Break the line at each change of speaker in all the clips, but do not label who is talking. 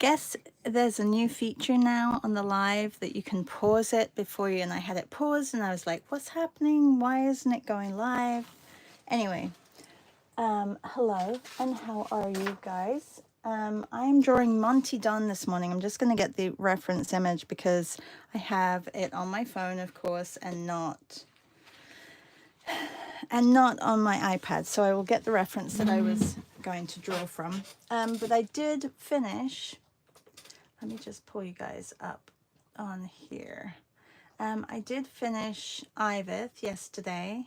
guess there's a new feature now on the live that you can pause it before you, and I had it paused and I was like, what's happening? Why isn't it going live? Anyway, hello and how are you guys? I'm drawing Monty Don this morning. I'm just going to get the reference image because I have it on my phone, of course, and not on my iPad. So I will get the reference that I was going to draw from. But I did finish. Let me just pull you guys up on here. I did finish Iveth yesterday,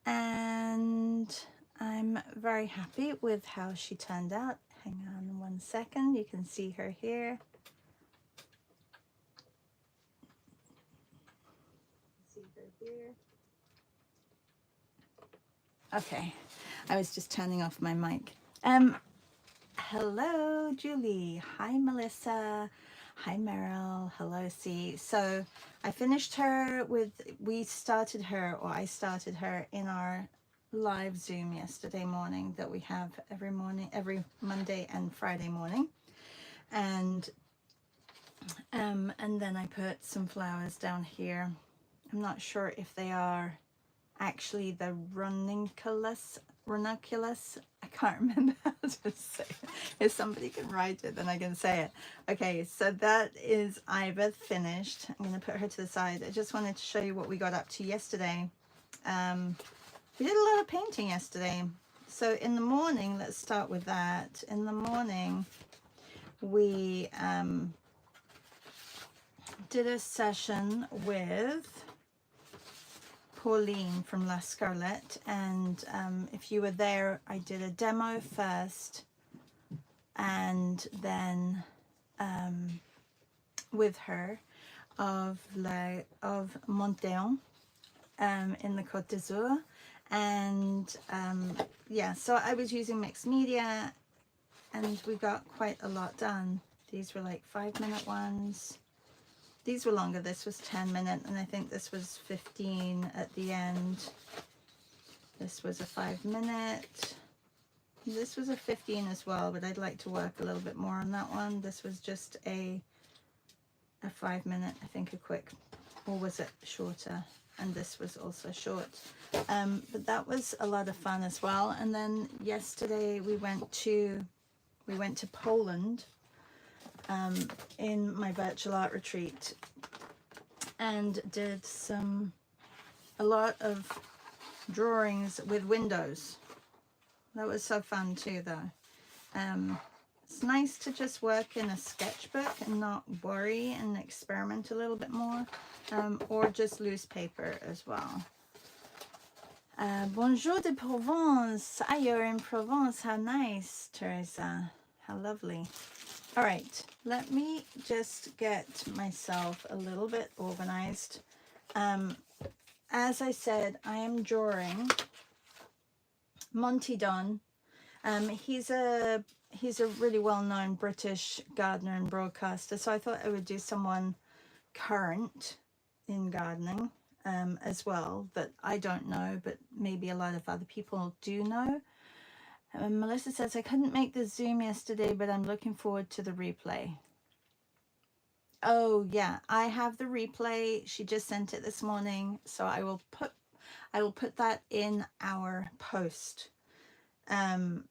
and I'm very happy with how she turned out. Hang on 1 second. You can see her here. See her here. Okay, I was just turning off my mic. Hello, Julie. Hi, Melissa. Hi, Meryl. Hello, C. So I finished her with, I started her in our live Zoom yesterday morning that we have every morning, every Monday and Friday morning. And then I put some flowers down here. I'm not sure if they are actually the ranunculus. I can't remember how to say it. If somebody can write it, then I can say it. Okay, so that is Iveth finished. I'm going to put her to the side. I just wanted to show you what we got up to yesterday. We did a lot of painting yesterday. So in the morning, let's start with that. In the morning, we did a session with Pauline from La Scarlett, and if you were there, I did a demo first, and then with her of Monty Don in the Côte d'Azur, and yeah, so I was using mixed media, and we got quite a lot done. These were like 5-minute ones. These were longer. This was 10-minute, and I think this was 15 at the end. This was a 5-minute. This was a 15 as well, but I'd like to work a little bit more on that one. This was just a 5-minute, I think a quick, or was it shorter? And this was also short. But that was a lot of fun as well. And then yesterday we went to Poland. In my virtual art retreat, and did a lot of drawings with windows. That was so fun too, though. It's nice to just work in a sketchbook and not worry and experiment a little bit more, or just loose paper as well. Bonjour de Provence. Ah, you're in Provence. How nice, Teresa. How lovely. All right, let me just get myself a little bit organized. As I said, I am drawing Monty Don. He's a really well-known British gardener and broadcaster, so I thought I would do someone current in gardening as well that I don't know, but maybe a lot of other people do know. Melissa says, I couldn't make the Zoom yesterday, but I'm looking forward to the replay. Oh yeah, I have the replay. She just sent it this morning, so I will put that in our post. And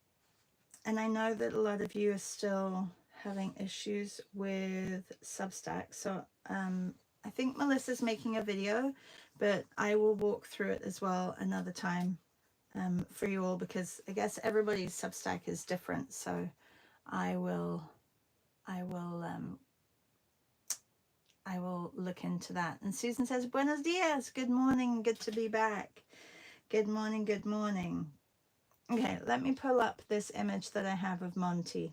I know that a lot of you are still having issues with Substack, so I think Melissa's making a video, but I will walk through it as well another time. For you all, because I guess everybody's Substack is different, so I will look into that. And Susan says, buenos dias, good morning, good to be back. Good morning, good morning. Okay, let me pull up this image that I have of Monty.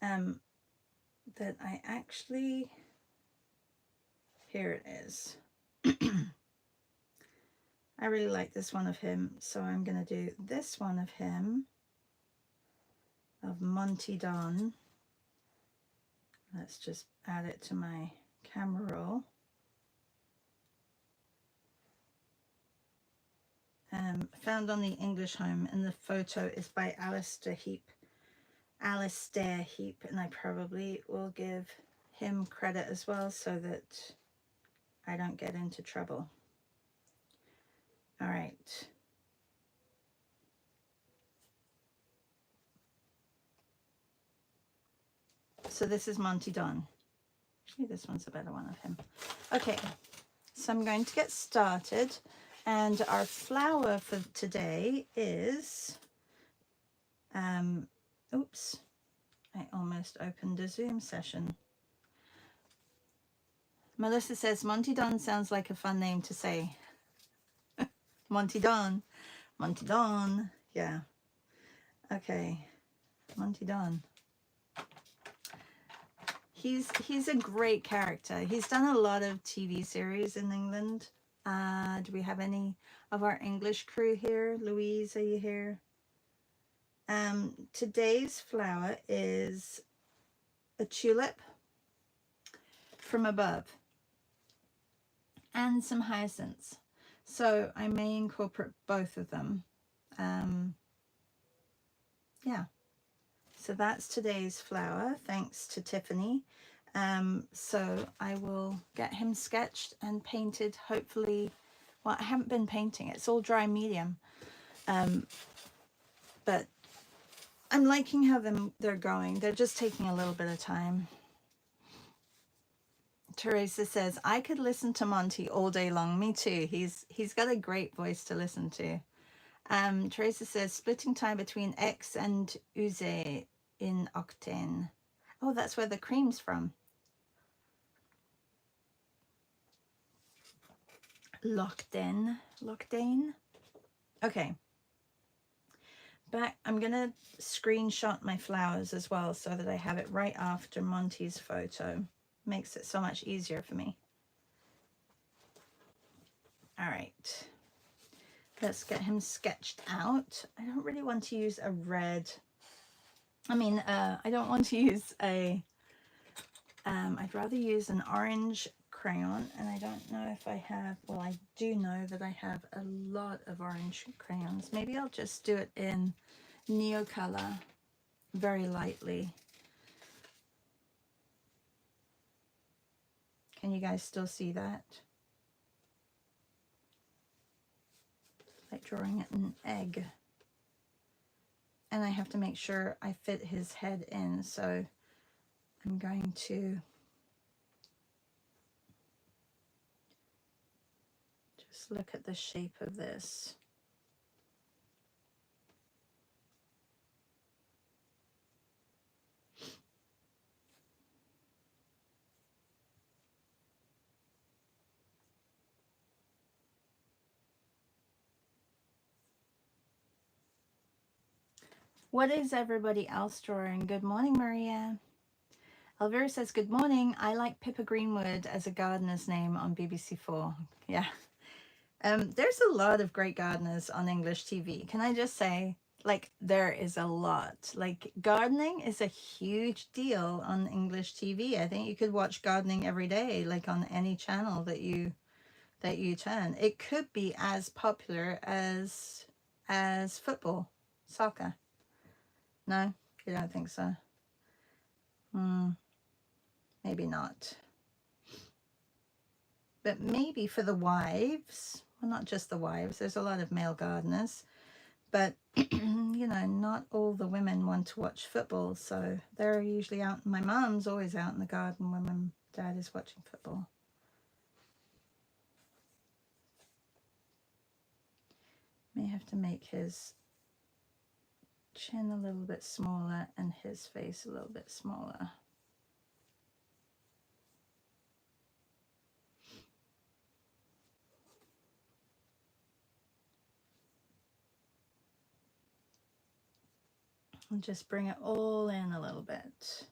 That I actually, here it is. I really like this one of him, so I'm going to do this one of him, of Monty Don. Let's just add it to my camera roll. found on the English home, and the photo is by Alistair Heap. Alistair Heap, and I probably will give him credit as well so that I don't get into trouble. All right. So this is Monty Don. Actually, this one's a better one of him. Okay, so I'm going to get started. And our flower for today is, oops, I almost opened a Zoom session. Melissa says, Monty Don sounds like a fun name to say. Monty Don. Monty Don. Yeah. Okay. Monty Don. He's a great character. He's done a lot of TV series in England. Do we have any of our English crew here? Louise, are you here? Today's flower is a tulip from above and some hyacinths. So I may incorporate both of them. Yeah. So that's today's flower, thanks to Tiffany. So I will get him sketched and painted, hopefully. Well, I haven't been painting, it's all dry medium. But I'm liking how they're going. They're just taking a little bit of time. Teresa says, I could listen to Monty all day long. Me too. He's got a great voice to listen to. Teresa says, splitting time between X and Uze in Octane. Oh, that's where the cream's from. Lockdane. Okay. Back, I'm going to screenshot my flowers as well so that I have it right after Monty's photo. Makes it so much easier for me. All right. Let's get him sketched out. I don't really want to use a red. I don't want to use a, I'd rather use an orange crayon, and I don't know if I have, well, I do know that I have a lot of orange crayons. Maybe I'll just do it in Neocolor very lightly. Can you guys still see that? Like drawing an egg. And I have to make sure I fit his head in, so I'm going to just look at the shape of this. What is everybody else drawing? Good morning, Maria. Elvira says, good morning. I like Pippa Greenwood as a gardener's name on BBC4. Yeah. There's a lot of great gardeners on English TV. Can I just say, like, there is a lot. Like, gardening is a huge deal on English TV. I think you could watch gardening every day, like on any channel that you turn. It could be as popular as football, soccer. No, you don't think so? Maybe not. But maybe for the wives, well, not just the wives, there's a lot of male gardeners, but you know, not all the women want to watch football, so they're usually out. My mom's always out in the garden when my dad is watching football. May have to make his chin a little bit smaller and his face a little bit smaller. And just bring it all in a little bit.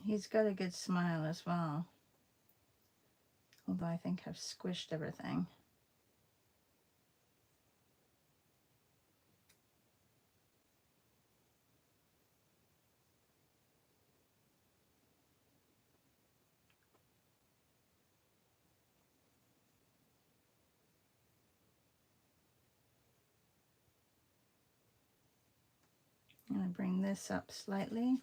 He's got a good smile as well. Although I think I've squished everything. I'm going to bring this up slightly.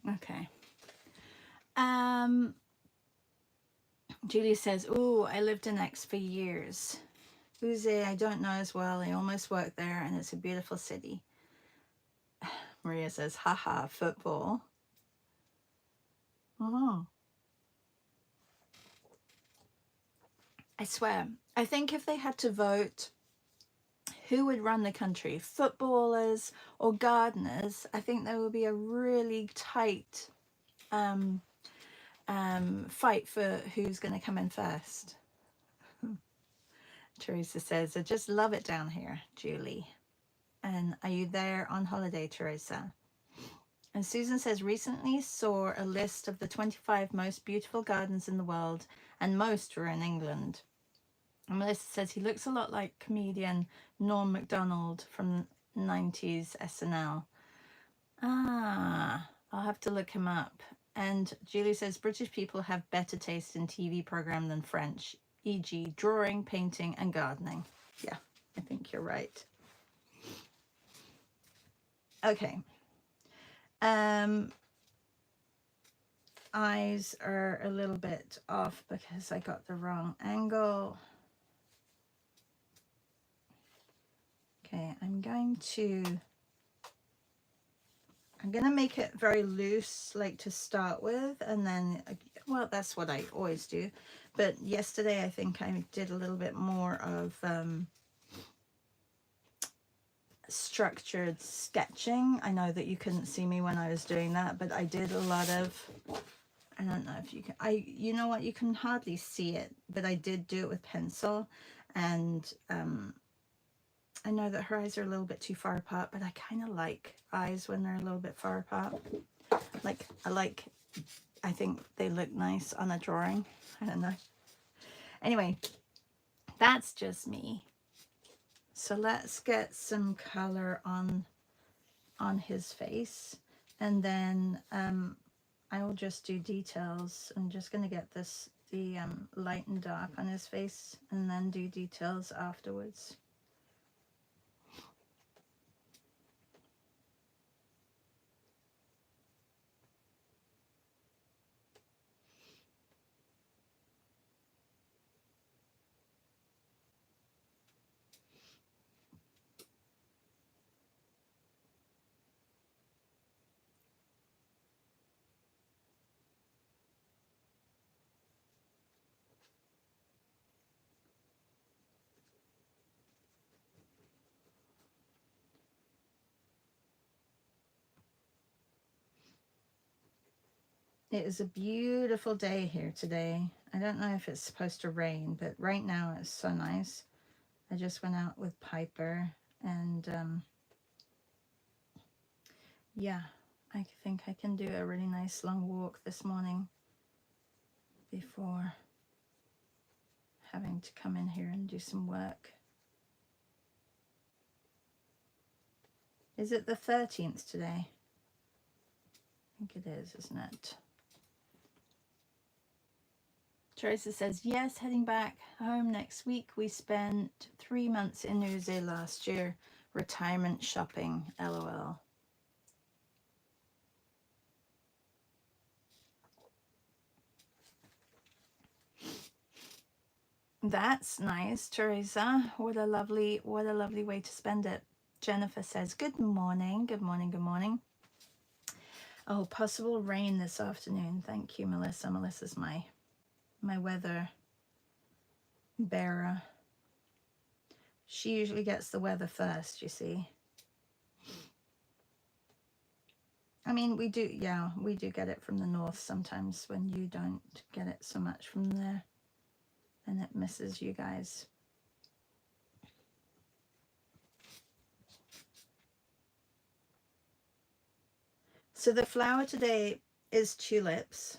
Okay. Julie says, "Oh, I lived in X for years. Uze, I don't know as well. I almost worked there, and it's a beautiful city." Maria says, "Haha, football." Oh, I swear. I think if they had to vote who would run the country, footballers or gardeners, I think there would be a really tight fight for who's going to come in first. Teresa says, "I just love it down here, Julie." And are you there on holiday, Teresa? And Susan says, "Recently saw a list of the 25 most beautiful gardens in the world, and most were in England." And Melissa says, "He looks a lot like comedian Norm Macdonald from 90s SNL. Ah, I'll have to look him up." And Julie says, "British people have better taste in TV program than French, e.g. drawing, painting and gardening." Yeah, I think you're right. Okay. Eyes are a little bit off because I got the wrong angle. Okay, I'm going to make it very loose, like to start with, and then, well, that's what I always do. But yesterday, I think I did a little bit more of structured sketching. I know that you couldn't see me when I was doing that, but I did a lot of, I don't know if you can, you know what, you can hardly see it, but I did do it with pencil. And I know that her eyes are a little bit too far apart, but I kind of like eyes when they're a little bit far apart. Like, I think they look nice on a drawing. I don't know. Anyway, that's just me. So let's get some color on his face, and then I will just do details. I'm just going to get the light and dark on his face, and then do details afterwards. It is a beautiful day here today. I don't know if it's supposed to rain, but right now it's so nice. I just went out with Piper, and yeah, I think I can do a really nice long walk this morning before having to come in here and do some work. Is it the 13th today? I think it is, isn't it? Teresa says, "Yes, heading back home next week. We spent 3 months in New Zealand last year. Retirement shopping, LOL." That's nice, Teresa. What a lovely way to spend it. Jennifer says, "Good morning, good morning, good morning." Oh, possible rain this afternoon. Thank you, Melissa. Melissa's my weather bearer. She usually gets the weather first, you see. I mean, we do get it from the north sometimes when you don't get it so much from there, and it misses you guys. So the flower today is tulips,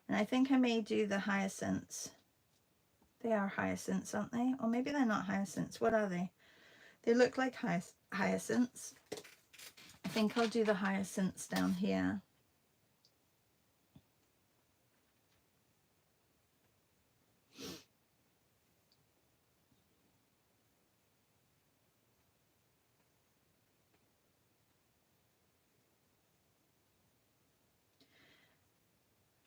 and I think I may do the hyacinths. They are hyacinths, aren't they? Or maybe they're not hyacinths. What are they? They look like hyacinths. I think I'll do the hyacinths down here.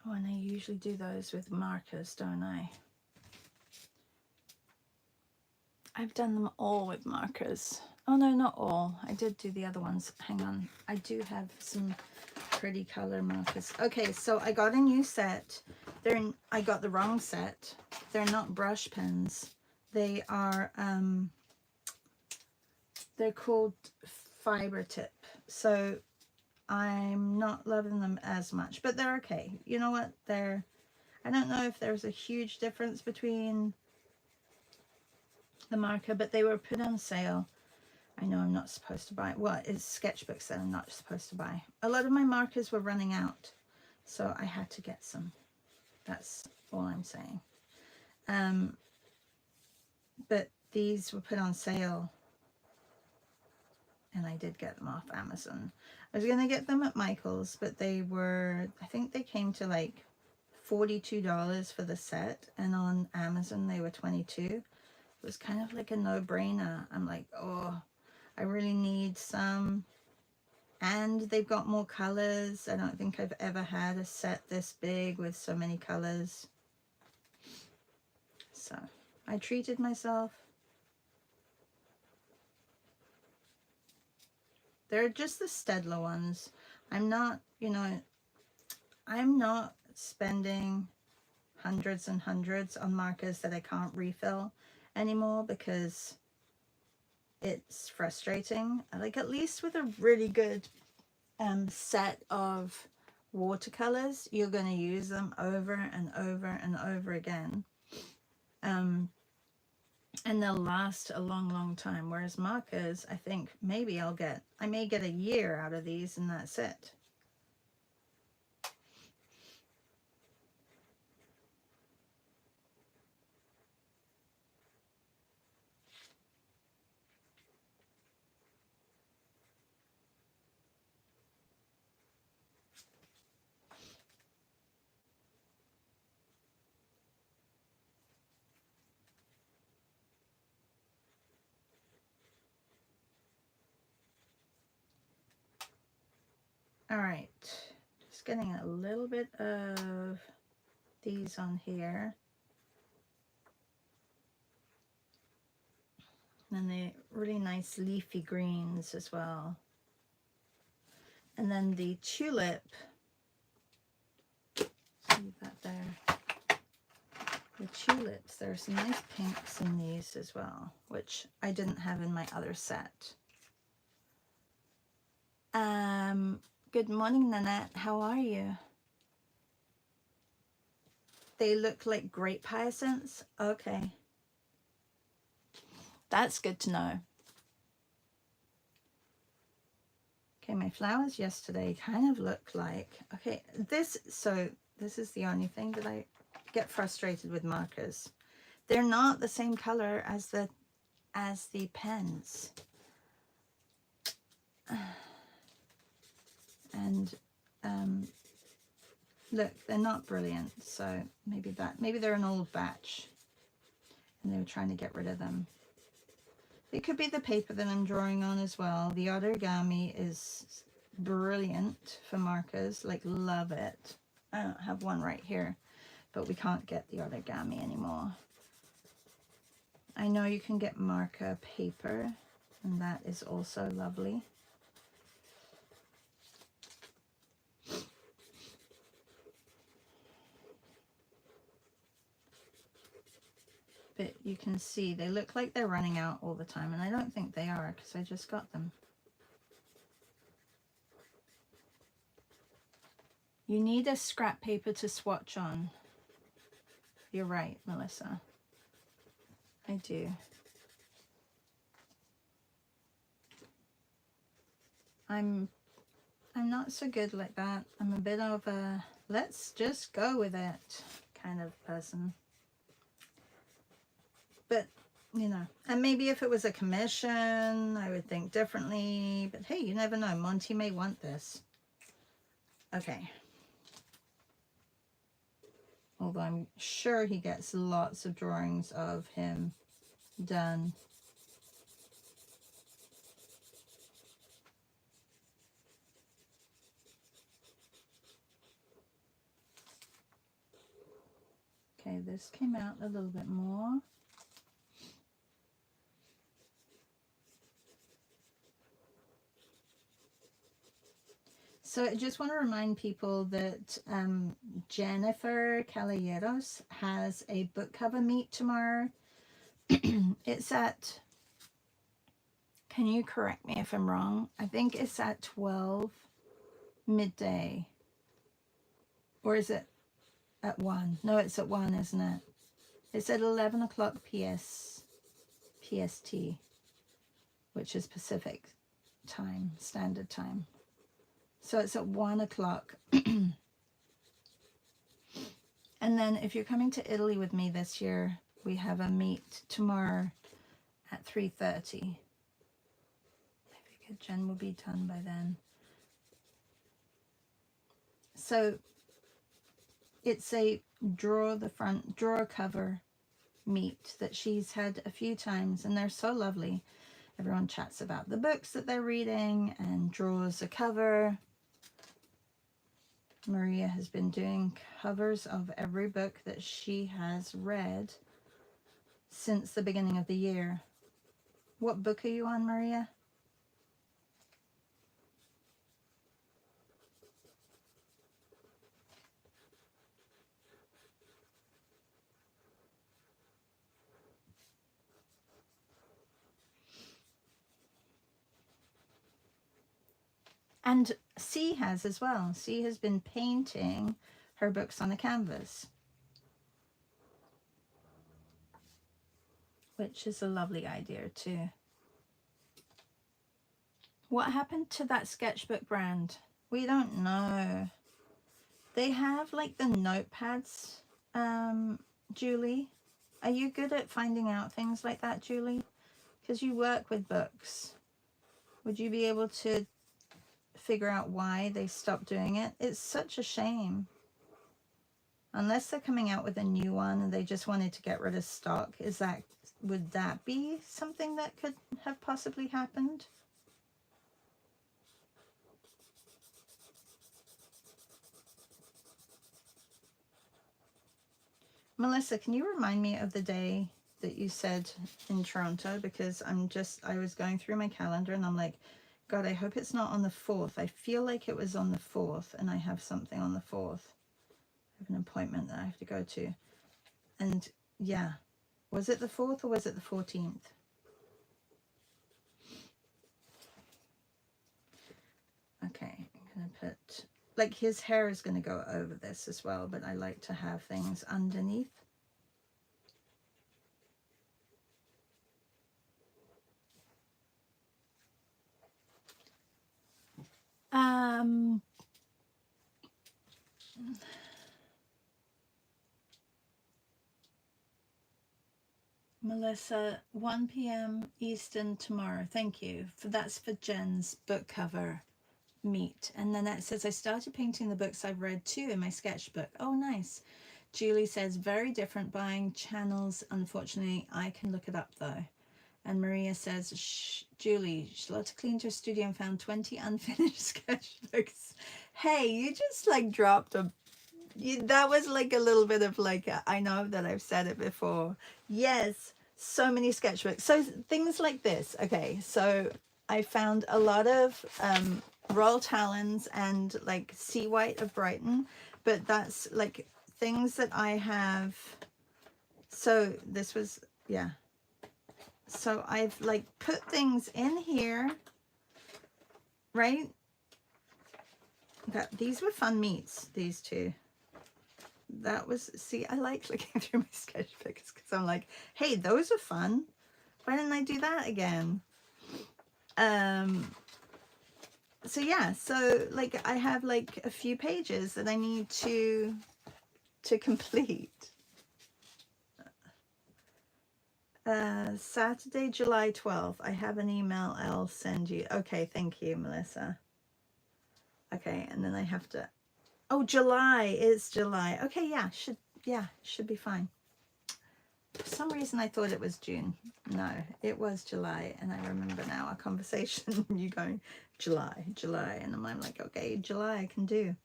Oh, and I usually do those with markers, don't I? I've done them all with markers. Oh no, not all. I did do the other ones. Hang on. I do have some pretty color markers. Okay, so I got a new set. I got the wrong set. They're not brush pens. They are they're called fiber tip. So I'm not loving them as much, but they're okay. You know what? I don't know if there's a huge difference between the marker, but they were put on sale. I know I'm not supposed to buy, well, it's sketchbooks that I'm not supposed to buy. A lot of my markers were running out, so I had to get some. That's all I'm saying. But these were put on sale, and I did get them off Amazon. I was going to get them at Michael's, but they were, I think they came to like $42 for the set, and on Amazon they were $22. It was kind of like a no-brainer. I'm like, oh, I really need some. And they've got more colors. I don't think I've ever had a set this big with so many colors. So I treated myself. They're just the Stedler ones. I'm not, I'm not spending hundreds and hundreds on markers that I can't refill anymore because it's frustrating. Like, at least with a really good set of watercolors, you're going to use them over and over and over again, and they'll last a long time, whereas markers, I think maybe I may get a year out of these, and that's it. All right, just getting a little bit of these on here. And the really nice leafy greens as well. And then the tulip, leave that there. The tulips, there's some nice pinks in these as well, which I didn't have in my other set. Good morning, Nanette. How are you? They look like grape hyacinths. Okay. That's good to know. Okay, my flowers yesterday kind of look like, okay, this is the only thing that I get frustrated with markers. They're not the same color as the pens. And look, they're not brilliant, so maybe they're an old batch and they were trying to get rid of them. It could be the paper that I'm drawing on as well. The origami is brilliant for markers, like, love it. I don't have one right here, but we can't get the origami anymore. I know you can get marker paper, and that is also lovely. but you can see they look like they're running out all the time, and I don't think they are because I just got them. You need a scrap paper to swatch on. You're right, Melissa. I do. I'm not so good like that. I'm a bit of a let's just go with it kind of person. But, you know, and maybe if it was a commission, I would think differently. But hey, you never know. Monty may want this. Okay. Although I'm sure he gets lots of drawings of him done. Okay, this came out a little bit more. So I just want to remind people that Jennifer Caballeros has a book cover meet tomorrow. It's at, can you correct me if I'm wrong? I think it's at 12 midday. Or is it at 1? No, it's at 1, isn't it? It's at 11 o'clock PST, which is Pacific time, standard time. So it's at 1 o'clock. And then if you're coming to Italy with me this year, we have a meet tomorrow at 3:30. I figured Jen will be done by then. So it's a draw the front, draw cover meet that she's had a few times, and they're so lovely. Everyone chats about the books that they're reading and draws a cover. Maria has been doing covers of every book that she has read since the beginning of the year. What book are you on, Maria? And C has as well. C has been painting her books on the canvas, which is a lovely idea too. What happened to that sketchbook brand? We don't know. They have like the notepads, Julie. Are you good at finding out things like that, Julie? Because you work with books. Would you be able to figure out why they stopped doing it? It's such a shame. Unless they're coming out with a new one and they just wanted to get rid of stock. Would that be something that could have possibly happened? Melissa, can you remind me of the day that you said in Toronto? Because I was going through my calendar and I'm like, God, I hope it's not on the 4th. I feel like it was on the 4th and I have something on the 4th. I have an appointment that I have to go to. And yeah, was it the 4th or was it the 14th? Okay, I'm going to put, like his hair is going to go over this as well, but I like to have things underneath. Melissa, 1 p.m. Eastern tomorrow. Thank you. That's for Jen's book cover meet. And then that says, I started painting the books I've read too in my sketchbook. Oh, nice. Julie says, very different buying channels. Unfortunately, I can look it up though. And Maria says, Julie, Charlotte cleaned her studio and found 20 unfinished sketchbooks. Hey, you just like dropped that was like a little bit of like, I know that I've said it before. Yes, so many sketchbooks. So things like this. Okay, so I found a lot of Royal Talons and like Sea White of Brighton, but that's like things that I have So this was, yeah. So I've like put things in here, right? These were fun meets, these two. That was, see, I like looking through my sketch pictures because I'm like, hey, those are fun. Why didn't I do that again? So yeah, so like I have like a few pages that I need to complete. Saturday, July 12th. I have an email I'll send you. Okay, thank you, Melissa. Okay, and then I have to, oh, July, it's July. Okay, yeah, should be fine. For some reason I thought it was June. No, it was July, and I remember now our conversation, you going, July, and I'm like, okay, July I can do.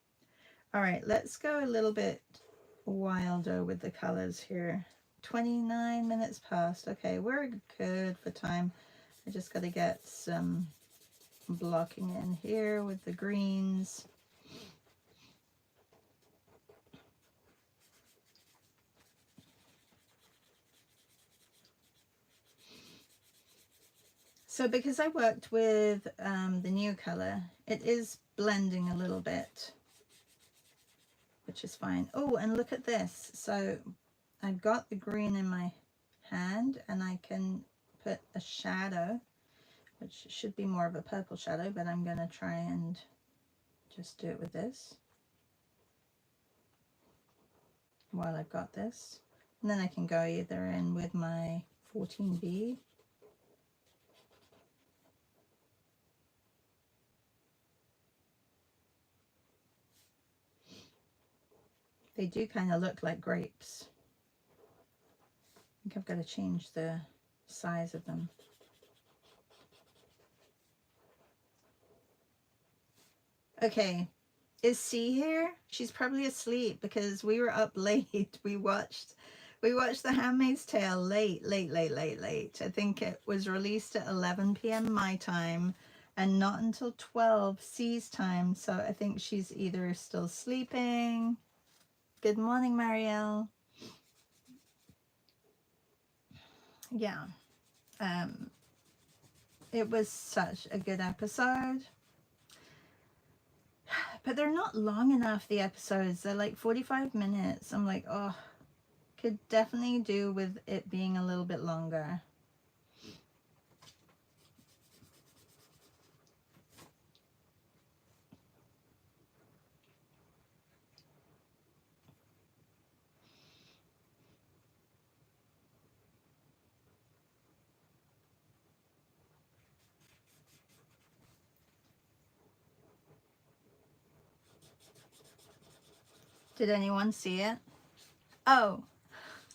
All right, let's go a little bit wilder with the colors here. 29 minutes past. Okay, we're good for time. I just got to get some blocking in here with the greens. So because I worked with the new color, it is blending a little bit, which is fine. Oh, and look at this. So I've got the green in my hand, and I can put a shadow, which should be more of a purple shadow, but I'm going to try and just do it with this while I've got this. And then I can go either in with my 14B. They do kind of look like grapes. I think I've got to change the size of them. Okay, is C here? She's probably asleep because we were up late. We watched The Handmaid's Tale late. I think it was released at 11 p.m. my time and not until 12 C's time. So I think she's either still sleeping. Good morning, Marielle. Yeah. It was such a good episode. But they're not long enough, the episodes. They're like 45 minutes. I'm like, oh, could definitely do with it being a little bit longer. Did anyone see it? Oh,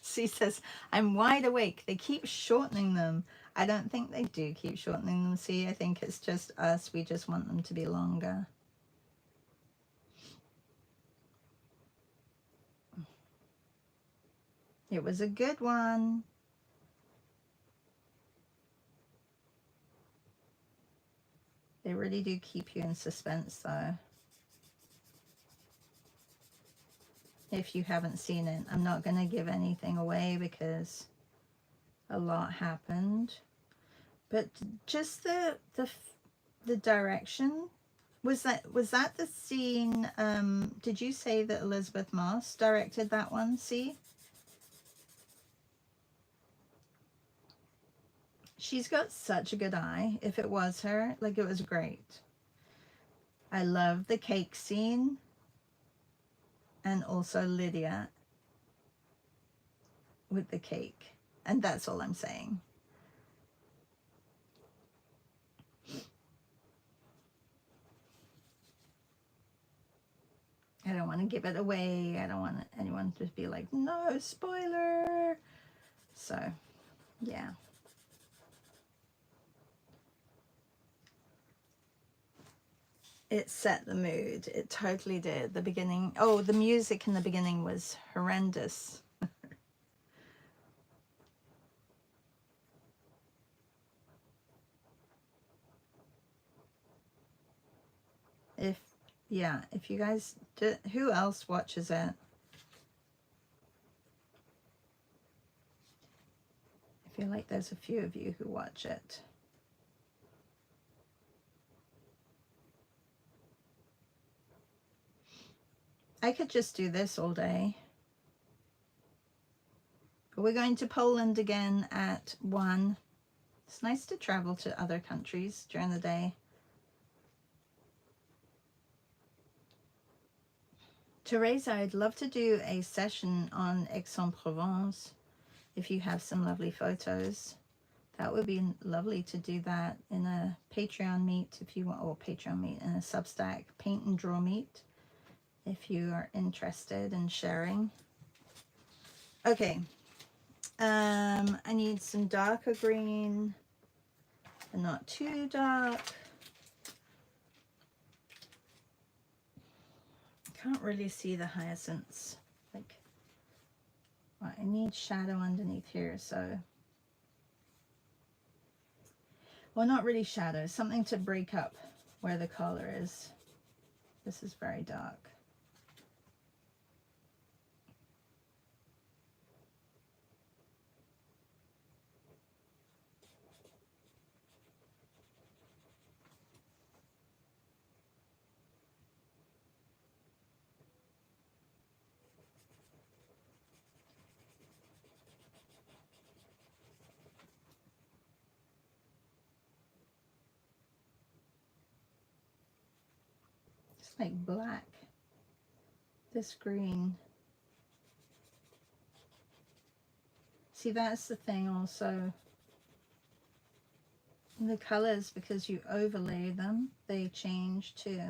she says, I'm wide awake. They keep shortening them. I don't think they do keep shortening them. See, I think it's just us. We just want them to be longer. It was a good one. They really do keep you in suspense, though. If you haven't seen it, I'm not going to give anything away because a lot happened. But just the direction, was that the scene? Did you say that Elizabeth Moss directed that one? See, she's got such a good eye. If it was her, like, it was great. I love the cake scene, and also Lydia with the cake, and that's all I'm saying. I don't want to give it away. I don't want anyone to be like, no, spoiler. So, yeah. It set the mood. It totally did. The beginning, oh, the music in the beginning was horrendous. If you guys, who else watches it? I feel like there's a few of you who watch it. I could just do this all day. But we're going to Poland again at 1. It's nice to travel to other countries during the day. Teresa, I'd love to do a session on Aix-en-Provence if you have some lovely photos. That would be lovely to do that in a Patreon meet if you want, or Patreon meet, in a Substack paint and draw meet if you are interested in sharing. Okay, I need some darker green, but not too dark. Can't really see the hyacinths. Like, well, I need shadow underneath here, so, well, not really shadow, something to break up where the color is. This is very dark. It's like black. This green. See, that's the thing also. The colors, because you overlay them, they change too.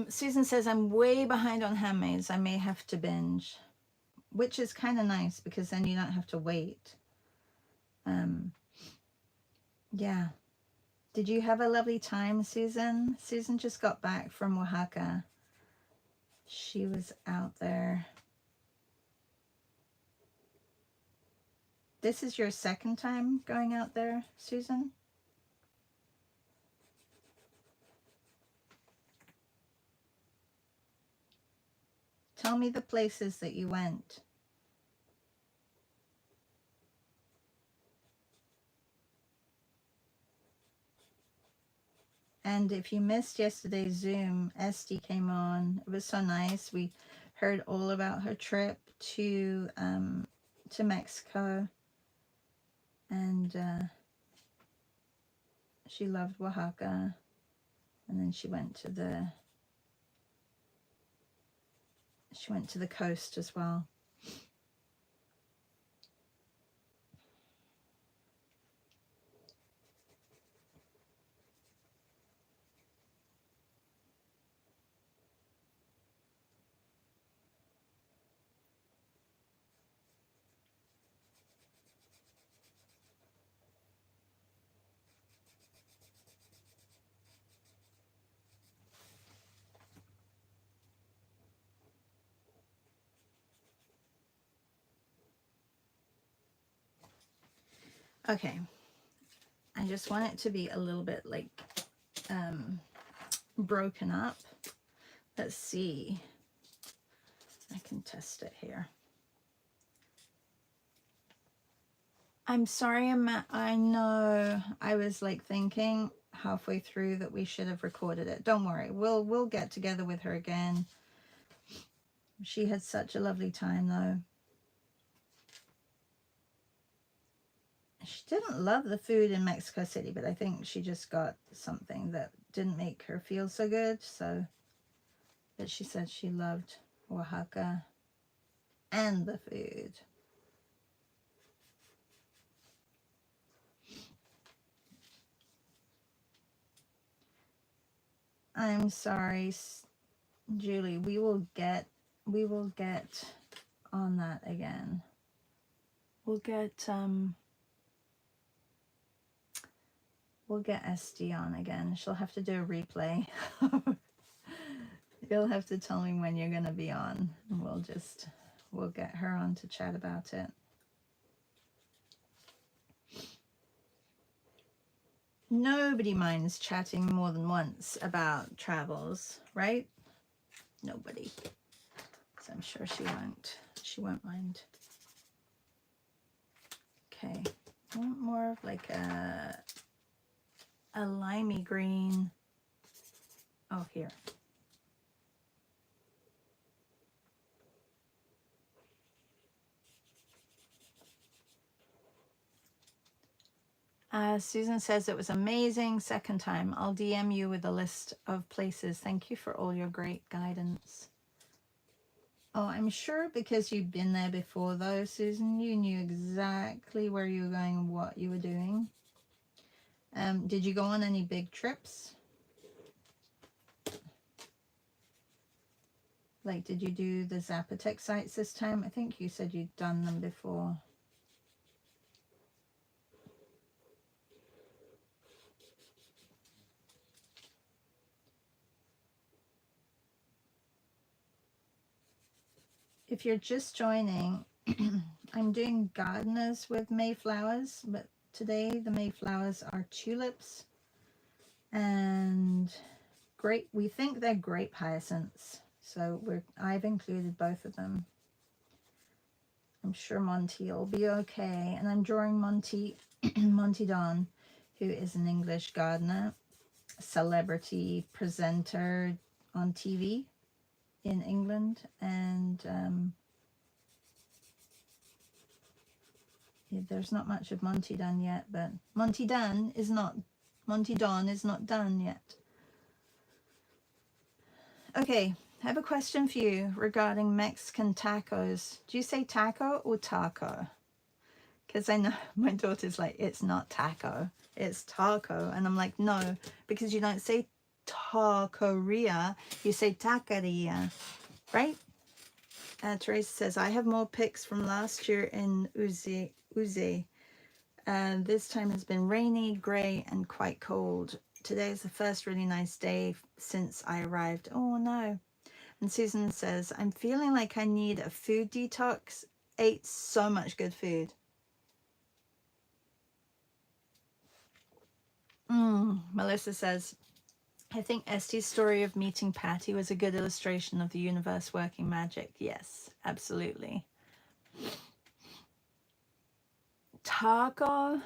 Susan says, I'm way behind on handmaids. I may have to binge, which is kind of nice because then you don't have to wait. Yeah. Did you have a lovely time, Susan? Susan just got back from Oaxaca. She was out there. This is your second time going out there, Susan? Tell me the places that you went. And if you missed yesterday's Zoom, Esty came on. It was so nice. We heard all about her trip to Mexico, and she loved Oaxaca. And then she went to the coast as well. Okay, I just want it to be a little bit like broken up. Let's see. I can test it here. I'm sorry, I know I was like thinking halfway through that we should have recorded it. Don't worry, we'll get together with her again. She had such a lovely time though. She didn't love the food in Mexico City, but I think she just got something that didn't make her feel so good. So, but she said she loved Oaxaca and the food. I'm sorry, Julie. We will get on that again. We'll get SD on again. She'll have to do a replay. You'll have to tell me when you're going to be on. And we'll get her on to chat about it. Nobody minds chatting more than once about travels, right? Nobody. So I'm sure she won't mind. Okay. I want more of like a limey green. Oh, here. Susan says it was amazing. Second time. I'll DM you with a list of places. Thank you for all your great guidance. Oh, I'm sure because you've been there before though, Susan, you knew exactly where you were going and what you were doing. Did you go on any big trips? Like, did you do the Zapotec sites this time? I think you said you'd done them before. If you're just joining, I'm doing gardeners with Mayflowers, but today the Mayflowers are tulips and we think they're grape hyacinths. So I've included both of them. I'm sure Monty will be okay. And I'm drawing Monty Don, who is an English gardener, celebrity presenter on TV in England. And yeah, there's not much of Monty Don yet, but Monty Don is not done yet. Okay, I have a question for you regarding Mexican tacos. Do you say taco or taco? Because I know my daughter's like, it's not taco, it's taco. And I'm like, no, because you don't say taqueria, you say taqueria, right? Teresa says, I have more pics from last year in Uze. This time has been rainy, grey, and quite cold. Today is the first really nice day since I arrived. Oh no. And Susan says, I'm feeling like I need a food detox. Ate so much good food. Melissa says, I think Estee's story of meeting Patty was a good illustration of the universe working magic. Yes, absolutely. Taco.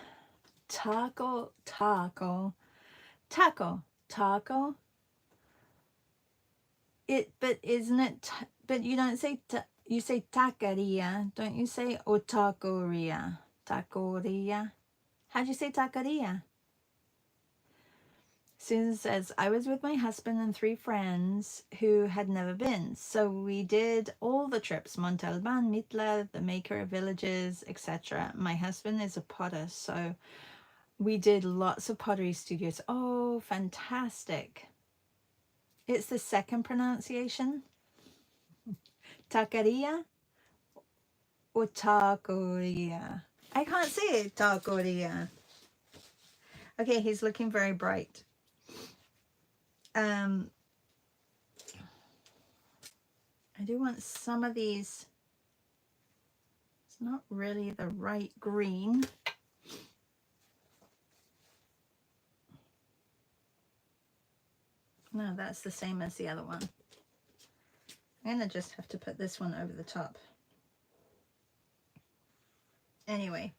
But isn't it, but you don't say, you say taqueria, don't you say, or taqueria? Taqueria. How'd you say taqueria? Susan says, I was with my husband and 3 friends who had never been. So we did all the trips, Montalban, Mitla, the Maker Villages, etc. My husband is a potter, so we did lots of pottery studios. Oh, fantastic. It's the second pronunciation. Taqueria or taqueria? I can't say it, taqueria. Okay, he's looking very bright. I do want some of these. It's not really the right green. No, that's the same as the other one. I'm gonna just have to put this one over the top. Anyway.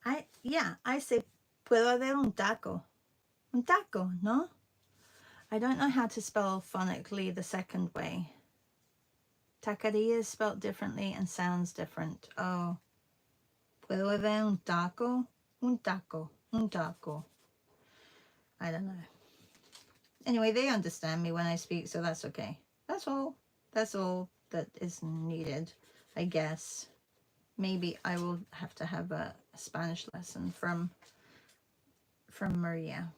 I say, puedo haber un taco. Un taco, no? I don't know how to spell phonetically the second way. Taqueria is spelled differently and sounds different. Oh. Puedo haber un taco? Un taco. Un taco. I don't know. Anyway, they understand me when I speak, so that's okay. That's all. That's all that is needed, I guess. Maybe I will have to have a Spanish lesson from from Maria.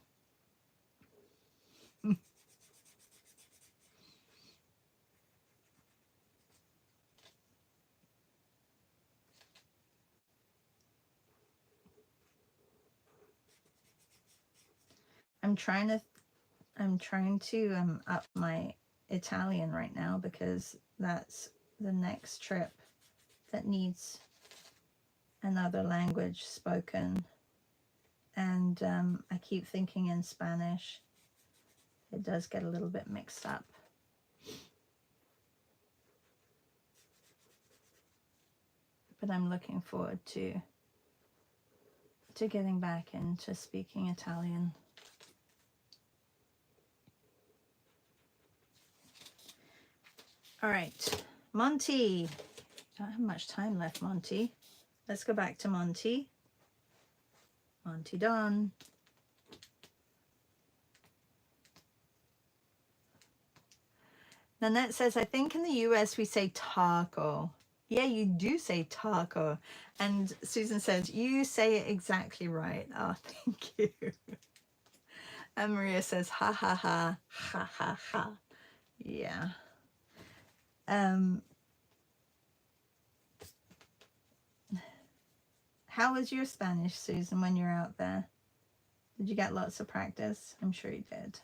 I'm trying to up my Italian right now because that's the next trip that needs another language spoken, and I keep thinking in Spanish. It does get a little bit mixed up. But I'm looking forward to getting back into speaking Italian. All right, Monty. Don't have much time left, Monty. Let's go back to Monty. Monty Don. Nanette says, I think in the US we say taco. Yeah, you do say taco. And Susan says, you say it exactly right. Oh, thank you. And Maria says, ha ha ha, ha ha ha. Yeah. How was your Spanish, Susan, when you're out there? Did you get lots of practice? I'm sure you did.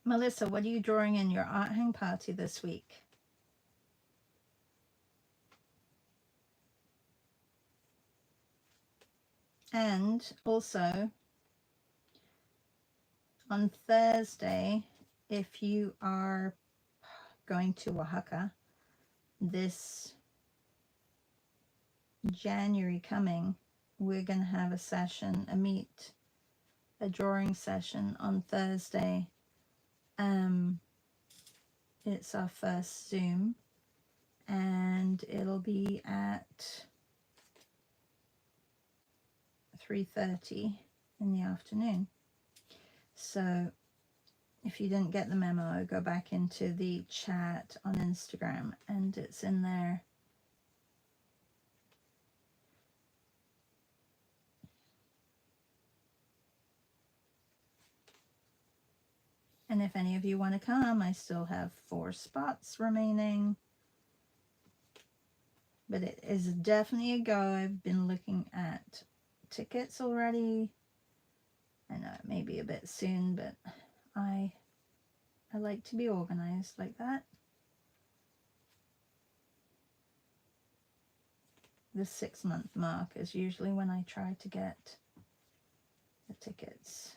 Melissa, what are you drawing in your art hang party this week? And also, on Thursday, if you are going to Oaxaca this January coming, we're going to have a session, a drawing session on Thursday. It's our first Zoom, and it'll be at 3:30 in the afternoon. So if you didn't get the memo, go back into the chat on Instagram and it's in there. And if any of you want to come, I still have 4 spots remaining. But it is definitely a go. I've been looking at tickets already. I know it may be a bit soon, but I like to be organized like that. The 6-month mark is usually when I try to get the tickets.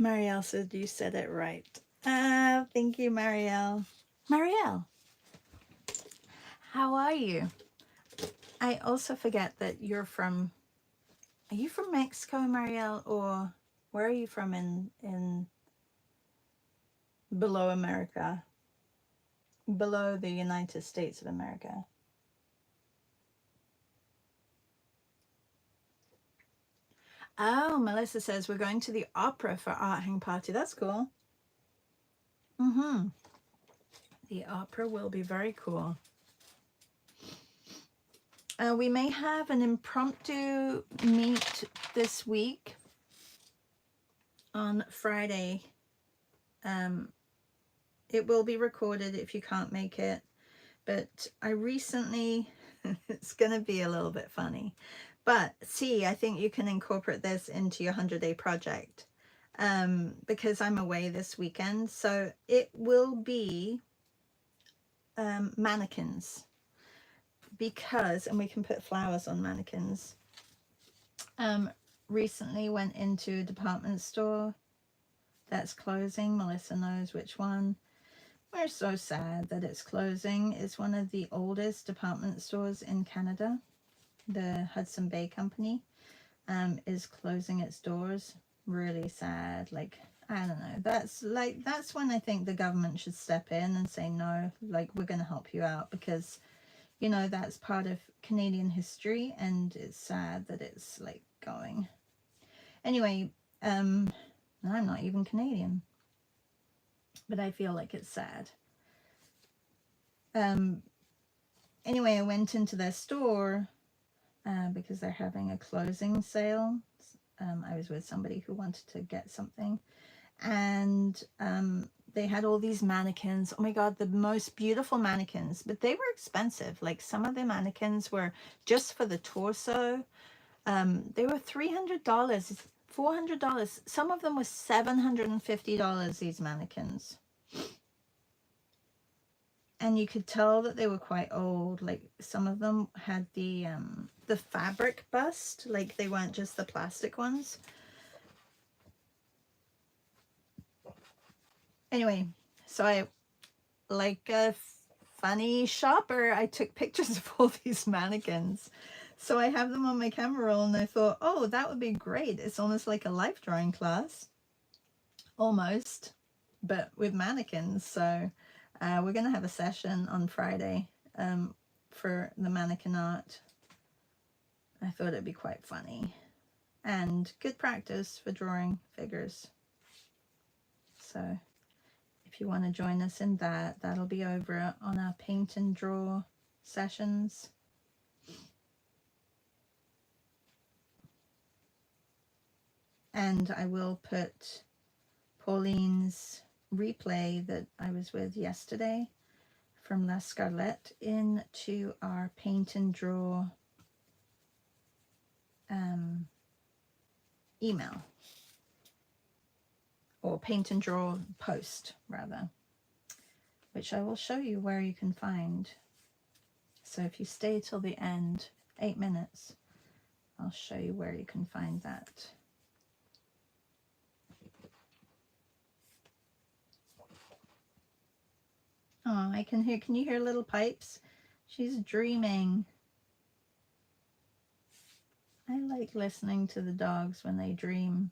Marielle said you said it right. Thank you, Marielle. Marielle, how are you? I also forget that you're from, are you from Mexico, Marielle, or where are you from in below America? Below the United States of America? Oh, Melissa says we're going to the opera for art hang party. That's cool. Mm-hmm. The opera will be very cool. We may have an impromptu meet this week on Friday. It will be recorded if you can't make it, but I recently, it's going to be a little bit funny, but see, I think you can incorporate this into your 100-day project, because I'm away this weekend. So it will be mannequins, because, and we can put flowers on mannequins. Recently went into a department store that's closing. Melissa knows which one. We're so sad that it's closing. It's one of the oldest department stores in Canada. The Hudson Bay Company is closing its doors. Really sad. Like, I don't know. That's when I think the government should step in and say, no, like, we're going to help you out, because, you know, that's part of Canadian history, and it's sad that it's like going. Anyway, I'm not even Canadian, but I feel like it's sad. Anyway, I went into their store because they're having a closing sale. I was with somebody who wanted to get something, and they had all these mannequins. Oh my God, the most beautiful mannequins, but they were expensive. Like, some of the mannequins were just for the torso. They were $300, $400. Some of them were $750, these mannequins. And you could tell that they were quite old. Like, some of them had the fabric bust, like they weren't just the plastic ones. Anyway, so I, like a funny shopper, I took pictures of all these mannequins. So I have them on my camera roll, and I thought, oh, that would be great. It's almost like a life drawing class. Almost, but with mannequins. So we're going to have a session on Friday for the mannequin art. I thought it'd be quite funny and good practice for drawing figures. So if you want to join us in that, that'll be over on our paint and draw sessions. And I will put Pauline's replay that I was with yesterday from La Scarlett into our paint and draw email, or paint and draw post rather, which I will show you where you can find. So if you stay till the end, 8 minutes, I'll show you where you can find that. Oh, I can hear, can you hear little pipes? She's dreaming. I like listening to the dogs when they dream.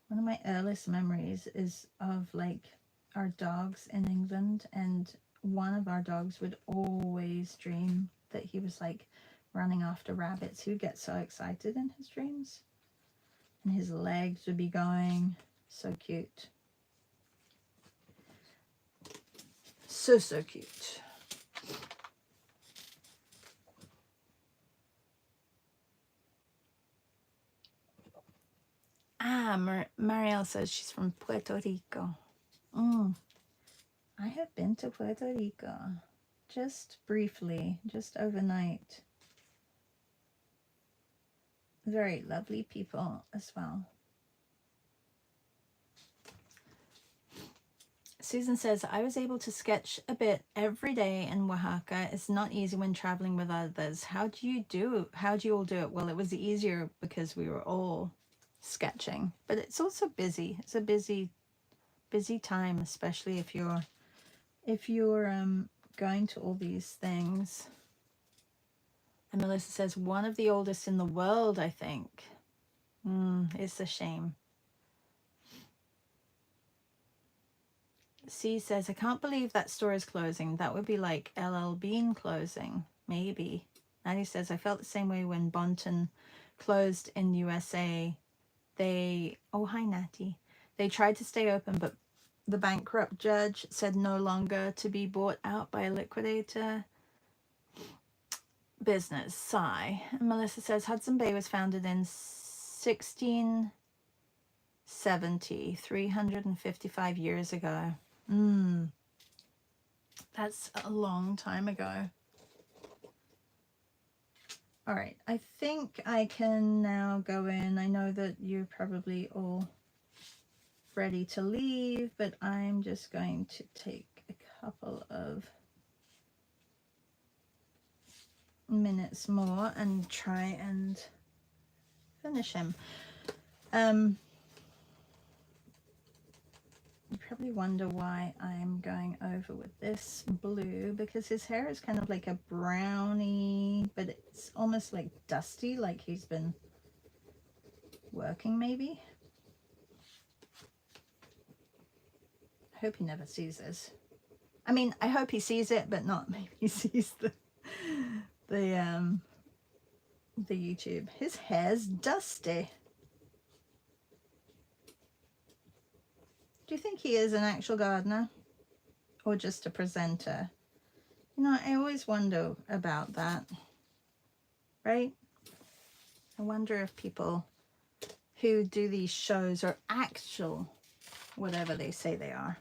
One of my earliest memories is of like our dogs in England, and one of our dogs would always dream that he was like running after rabbits. He would get so excited in his dreams, and his legs would be going. So cute. So cute. Ah, Marielle says she's from Puerto Rico. I have been to Puerto Rico, just briefly, just overnight. Very lovely people as well. Susan says, I was able to sketch a bit every day in Oaxaca. It's not easy when traveling with others. How do you all do it? Well, it was easier because we were all sketching, but it's also busy. It's a busy time, especially if you're going to all these things. And Melissa says, one of the oldest in the world, I think. It's a shame. C says, I can't believe that store is closing. That would be like LL Bean closing, maybe. Maddie says, I felt the same way when Bonton closed in USA. Oh, hi, Natty. They tried to stay open, but the bankrupt judge said no longer to be bought out by a liquidator. Business, sigh. And Melissa says Hudson Bay was founded in 1670, 355 years ago. That's a long time ago. All right, I think I can now go in. I know that you're probably all ready to leave, but I'm just going to take a couple of minutes more and try and finish him. You probably wonder why I'm going over with this blue, because his hair is kind of like a brownie, but it's almost like dusty, like he's been working maybe. I hope he never sees this. I mean, I hope he sees it, but not maybe he sees the YouTube. His hair's dusty. Do you think he is an actual gardener or just a presenter? You know, I always wonder about that, right? I wonder if people who do these shows are actual, whatever they say they are.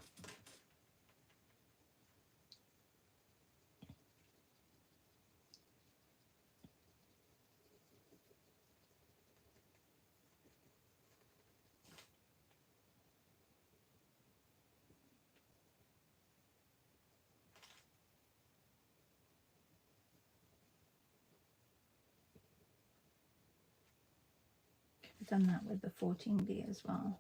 I've done that with the 14B as well.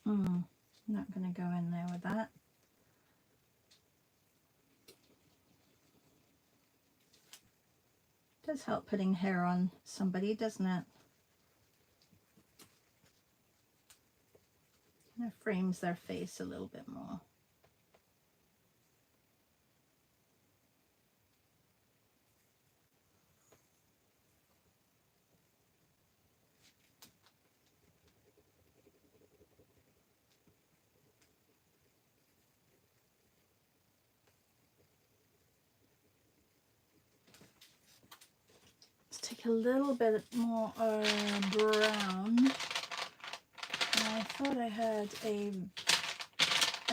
I'm not going to go in there with that. It does help putting hair on somebody, doesn't it? It frames their face a little bit more. Take a little bit more brown. I thought I had a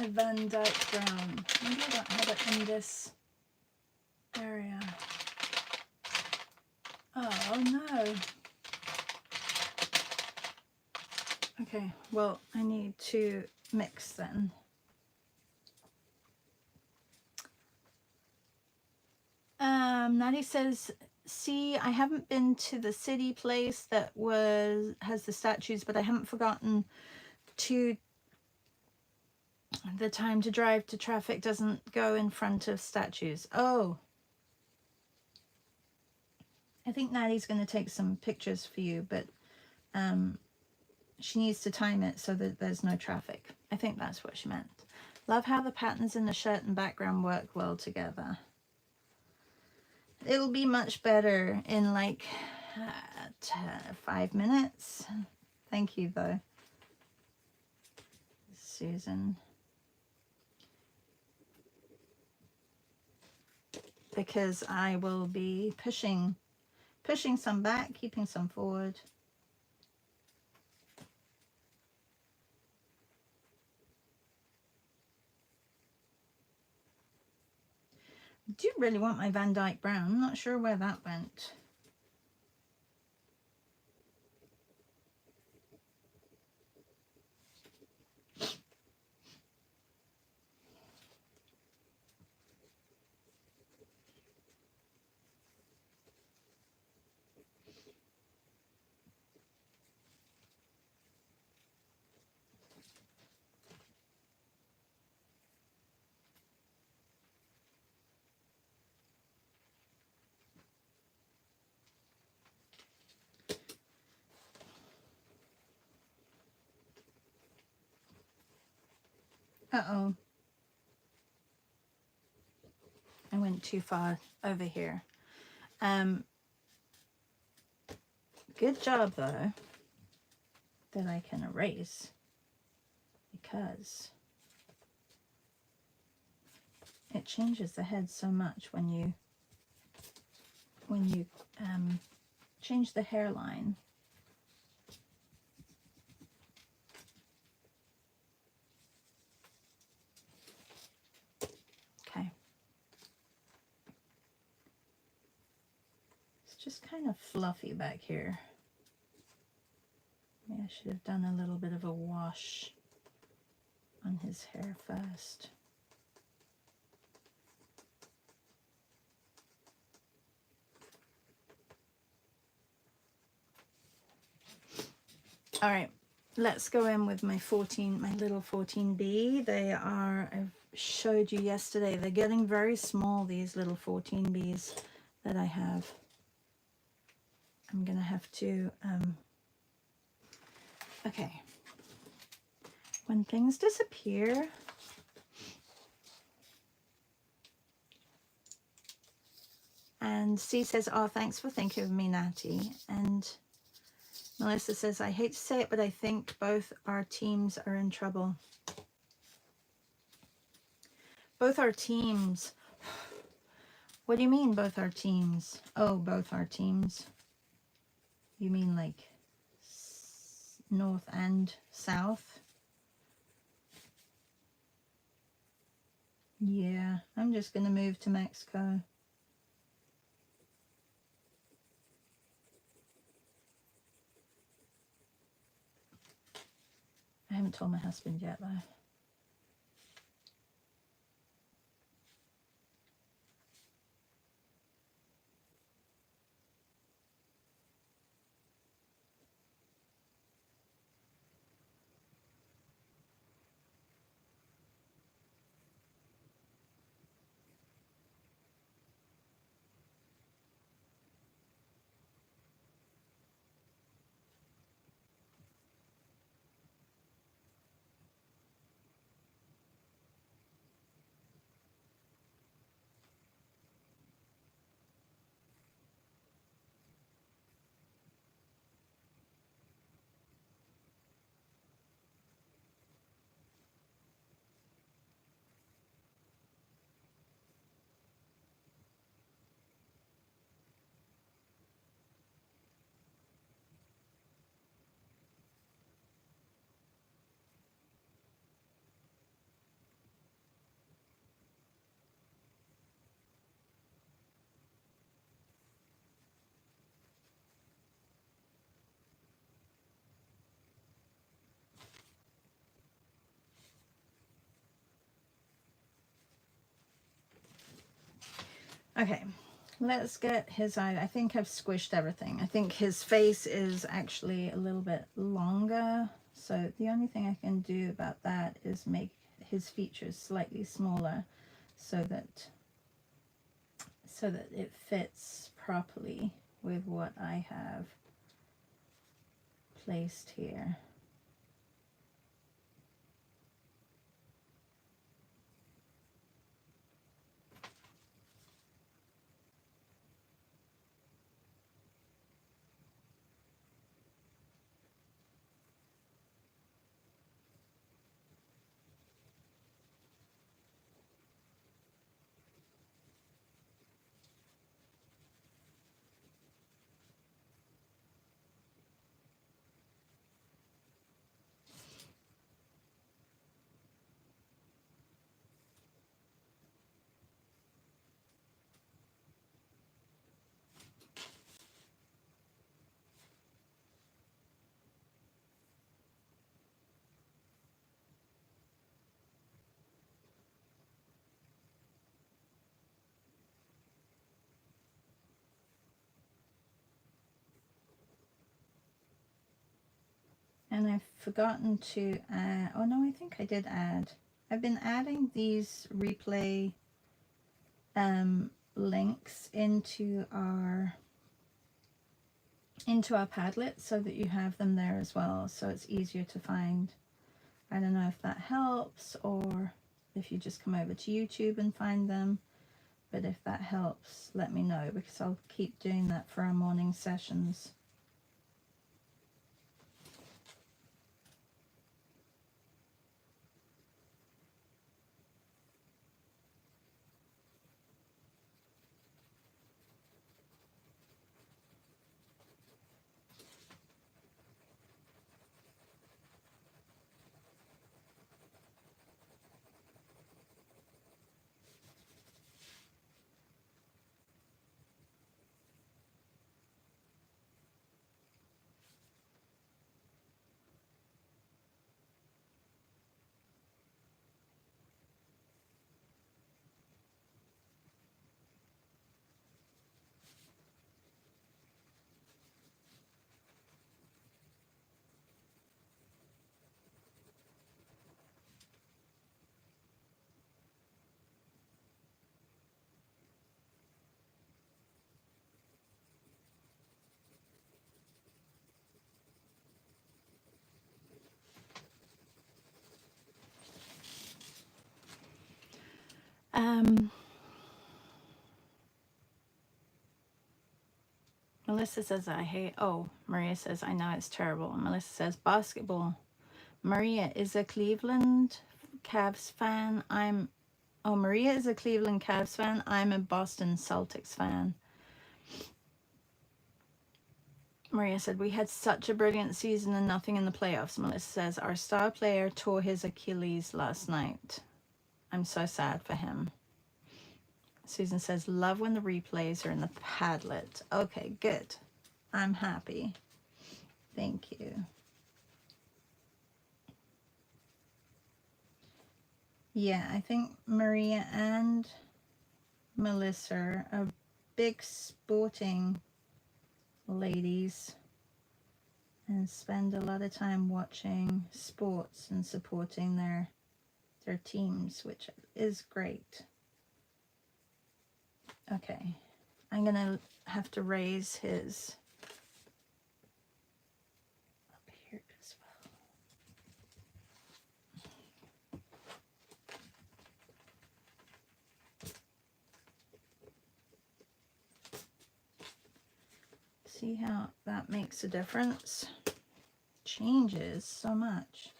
Van Dyke brown. Maybe I don't have it in this area. Oh no. Okay, well, I need to mix then. Natty says, see, I haven't been to the city place that has the statues, but I haven't forgotten to the time to drive to traffic doesn't go in front of statues. Oh, I think Natty's going to take some pictures for you, but she needs to time it so that there's no traffic. I think that's what she meant. Love how the patterns in the shirt and background work well together. It'll be much better in like 5 minutes. Thank you though, Susan. Because I will be pushing some back, keeping some forward. I do really want my Van Dyke brown. I'm not sure where that went. Uh-oh. I went too far over here. Good job, though, that I can erase, because it changes the head so much when you change the hairline. Okay. It's just kind of fluffy back here. Maybe I should have done a little bit of a wash on his hair first. All right, let's go in with my little 14B. They are, I showed you yesterday, they're getting very small, these little 14Bs that I have. I'm gonna have to, okay. When things disappear, and C says, oh, thanks for thinking of me, Natty. And Melissa says, I hate to say it, but I think both our teams are in trouble. Both our teams. What do you mean, both our teams? Oh, both our teams. You mean like north and south? Yeah, I'm just going to move to Mexico. I haven't told my husband yet, though. Okay, let's get his eye. I think I've squished everything. I think his face is actually a little bit longer. So the only thing I can do about that is make his features slightly smaller so that it fits properly with what I have placed here. And I've forgotten to add, oh no, I think I did add. I've been adding these replay links into our Padlet so that you have them there as well, so it's easier to find. I don't know if that helps, or if you just come over to YouTube and find them. But if that helps, let me know, because I'll keep doing that for our morning sessions. Melissa says, I hate, oh, Maria says, I know it's terrible. And Melissa says, basketball. Maria is a Cleveland Cavs fan. Maria is a Cleveland Cavs fan. I'm a Boston Celtics fan. Maria said, we had such a brilliant season and nothing in the playoffs. Melissa says, our star player tore his Achilles last night. I'm so sad for him. Susan says, love when the replays are in the Padlet. Okay, good. I'm happy. Thank you. Yeah, I think Maria and Melissa are big sporting ladies and spend a lot of time watching sports and supporting their teams, which is great. Okay, I'm gonna have to raise his up here as well. See how that makes a difference? Changes so much.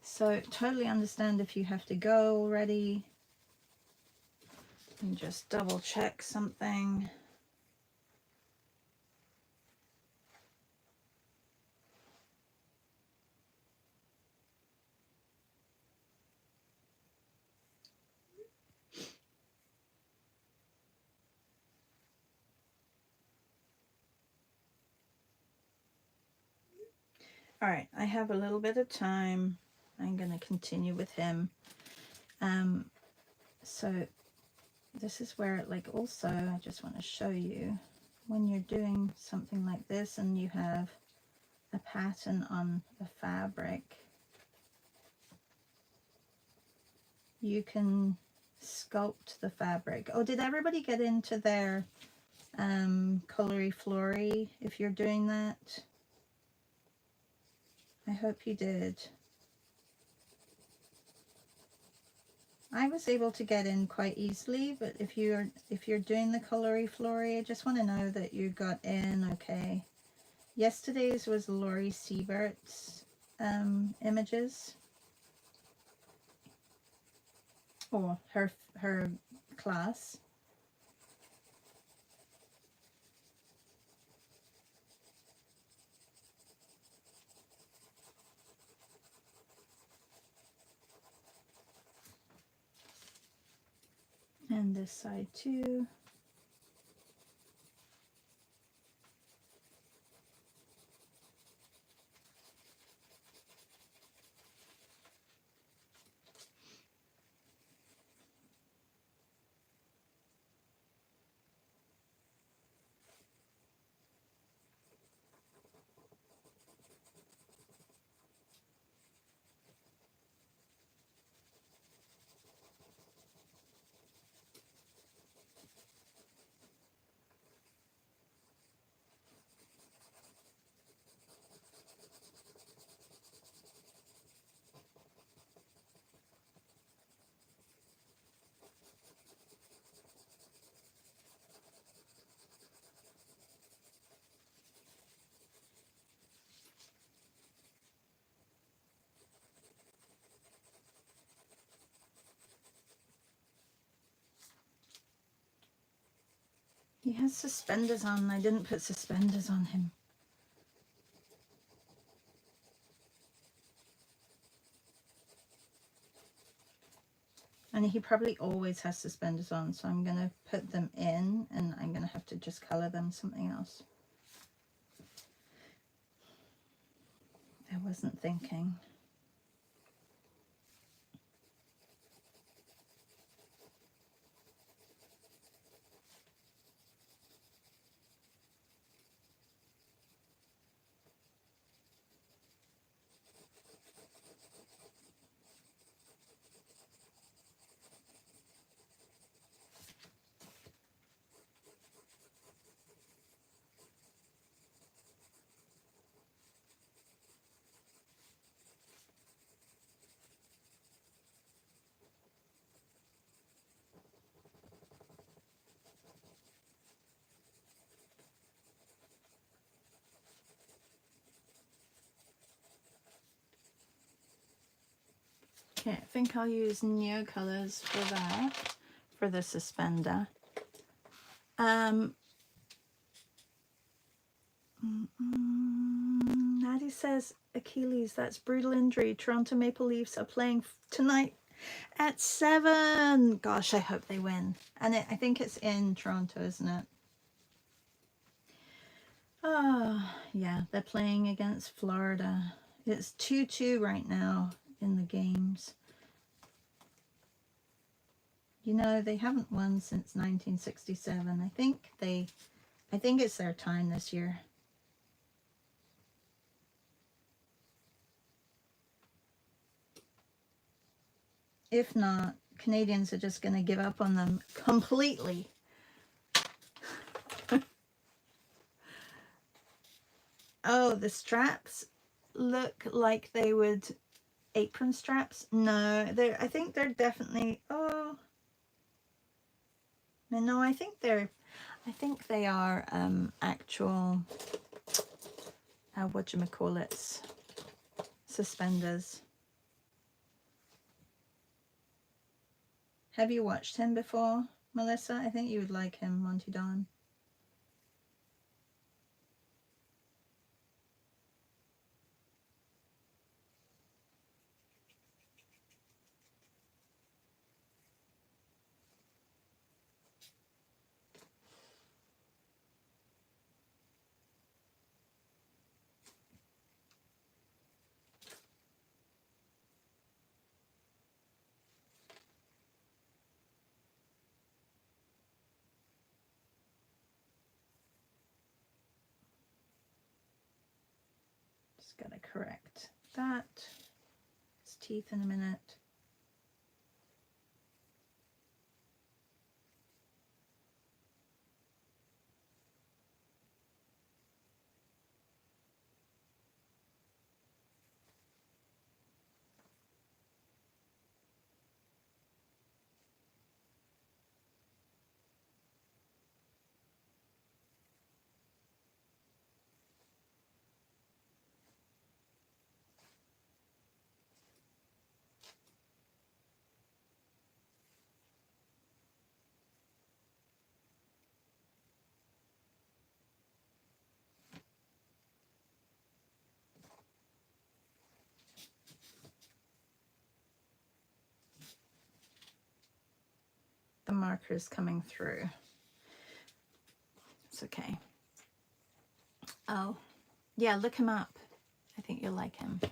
So totally understand if you have to go already. And just double check something. All right, I have a little bit of time. I'm going to continue with him. So this is where, like, also I just want to show you when you're doing something like this and you have a pattern on the fabric, you can sculpt the fabric. Oh, did everybody get into their colory flory if you're doing that? I hope you did. I was able to get in quite easily, but if you're doing the colory flory, I just want to know that you got in okay. Yesterday's was Laurie Siebert's images, or her class. And this side too. He has suspenders on. I didn't put suspenders on him. And he probably always has suspenders on, so I'm going to put them in, and I'm going to have to just colour them something else. I wasn't thinking. Okay, I think I'll use new colours for that, for the suspender. Maddie says, Achilles, that's brutal injury. Toronto Maple Leafs are playing tonight at 7. Gosh, I hope they win. And I think it's in Toronto, isn't it? Oh, yeah, they're playing against Florida. It's 2-2 right now in the games. You know, they haven't won since 1967. I think it's their time this year. If not, Canadians are just going to give up on them completely. Oh, the straps look like they would apron straps. No, I think they're definitely, oh, no, I think they are actual, whatchamacallits, suspenders. Have you watched him before, Melissa? I think you would like him, Monty Don. Just gotta correct that. His teeth in a minute. The marker is coming through. It's okay. Oh, yeah, look him up. I think you'll like him.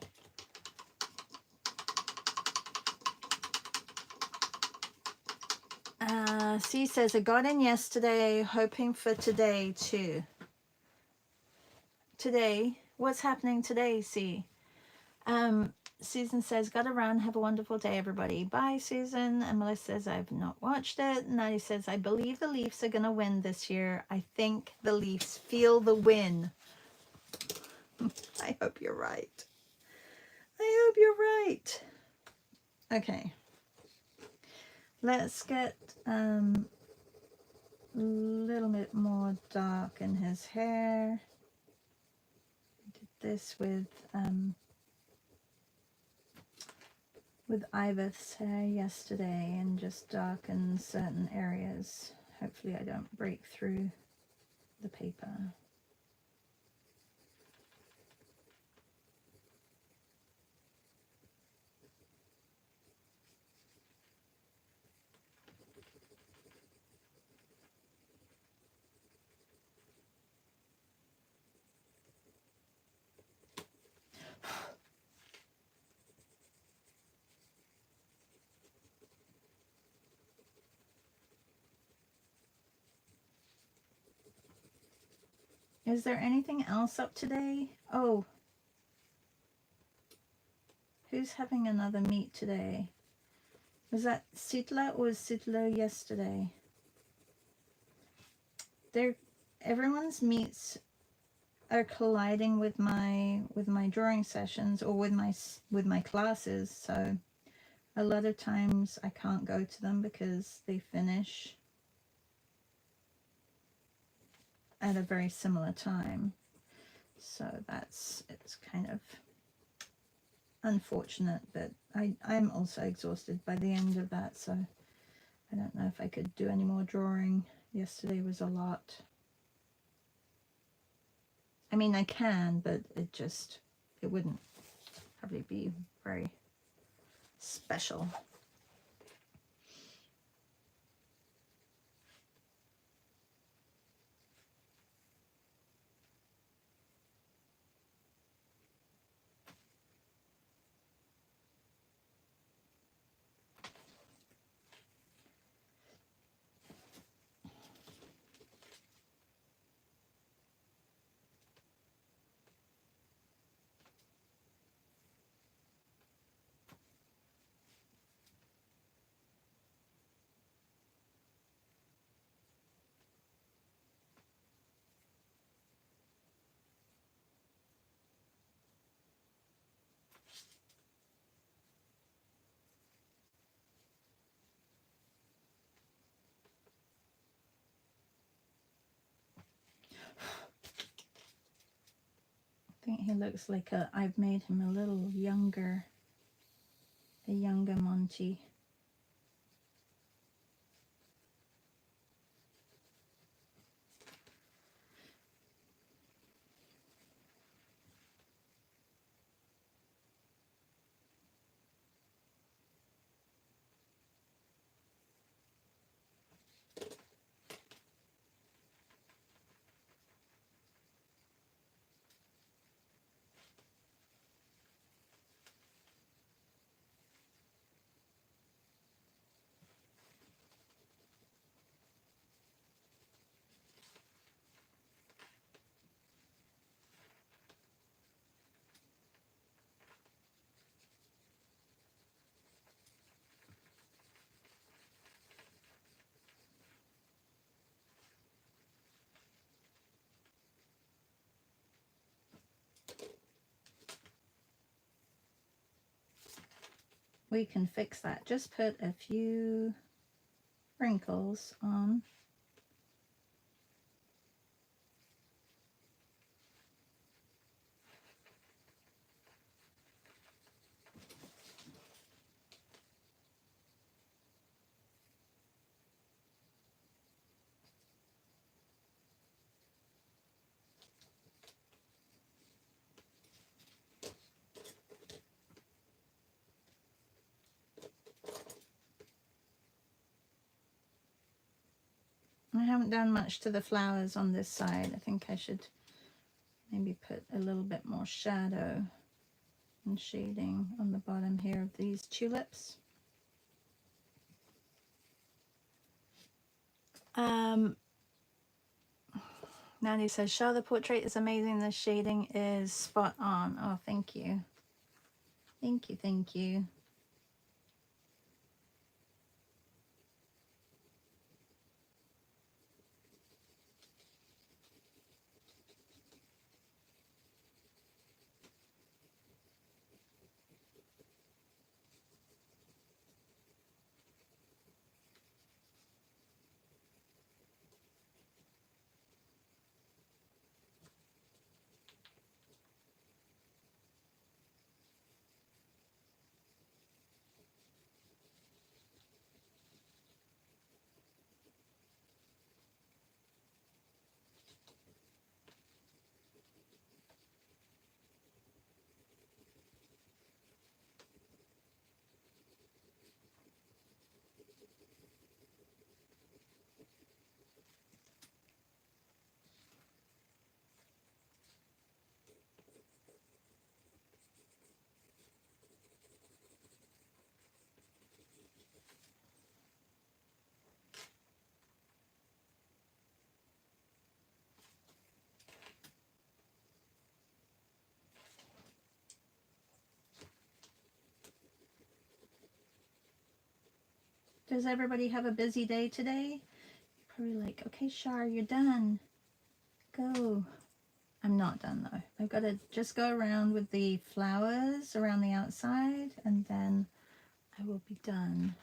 C says, I got in yesterday, hoping for today too. Today? What's happening today, C? Susan says, got to run. Have a wonderful day, everybody. Bye, Susan. And Melissa says, I've not watched it. Nadia says, I believe the Leafs are going to win this year. I think the Leafs feel the win. I hope you're right. I hope you're right. Okay. Let's get a little bit more dark in his hair. I did this with Iva's hair yesterday and just darken certain areas. Hopefully I don't break through the paper. Is there anything else up today? Oh, who's having another meet today? Was that Sitla or was Sitlo yesterday? Everyone's meets are colliding with my drawing sessions or with my classes, so a lot of times I can't go to them because they finish at a very similar time. So it's kind of unfortunate, but I'm also exhausted by the end of that, so I don't know if I could do any more drawing. Yesterday was a lot. I mean, I can, but it wouldn't probably be very special. I think he looks like I've made him a little younger, a younger Monty. We can fix that. Just put a few wrinkles on. I haven't done much to the flowers on this side. I think I should maybe put a little bit more shadow and shading on the bottom here of these tulips. Nandy says, Shah, the portrait is amazing. The shading is spot on. Oh, thank you. Thank you, thank you. Does everybody have a busy day today? Probably like, okay, Shar, you're done. Go. I'm not done though. I've got to just go around with the flowers around the outside and then I will be done.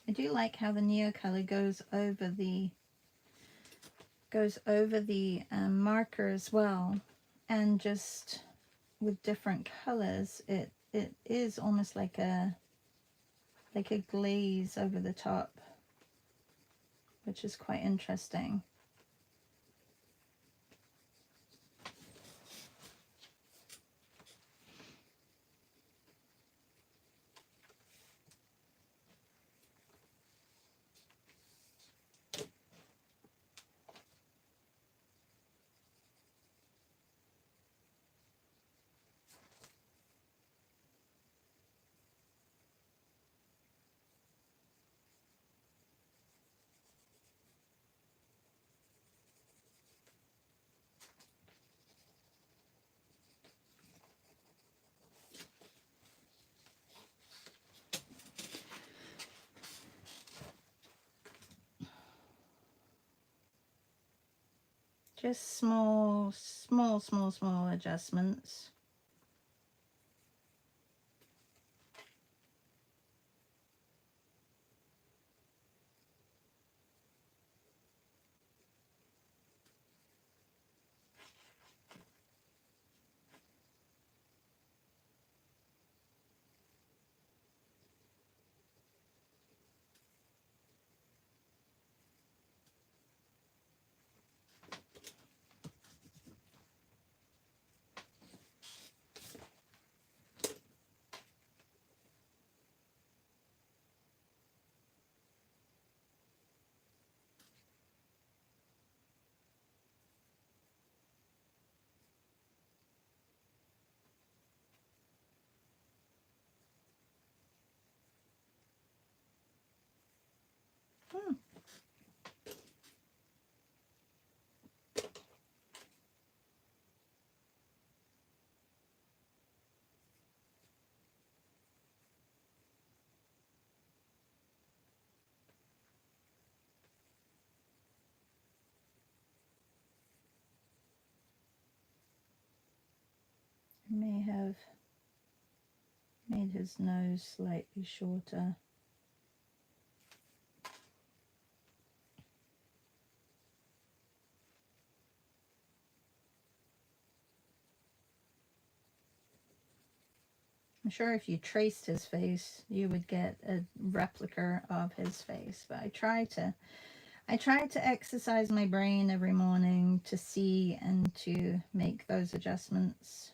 I do like how the Neo color goes over the marker as well, and just with different colors, it is almost like a glaze over the top, which is quite interesting. Just small adjustments. I may have made his nose slightly shorter. I'm sure if you traced his face, you would get a replica of his face, but I try to exercise my brain every morning to see and to make those adjustments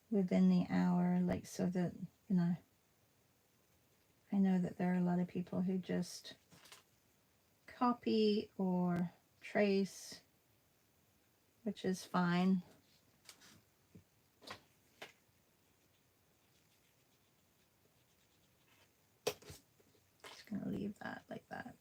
within the hour, like, so that, you know, I know that there are a lot of people who just copy or trace, which is fine. Just gonna leave that like that.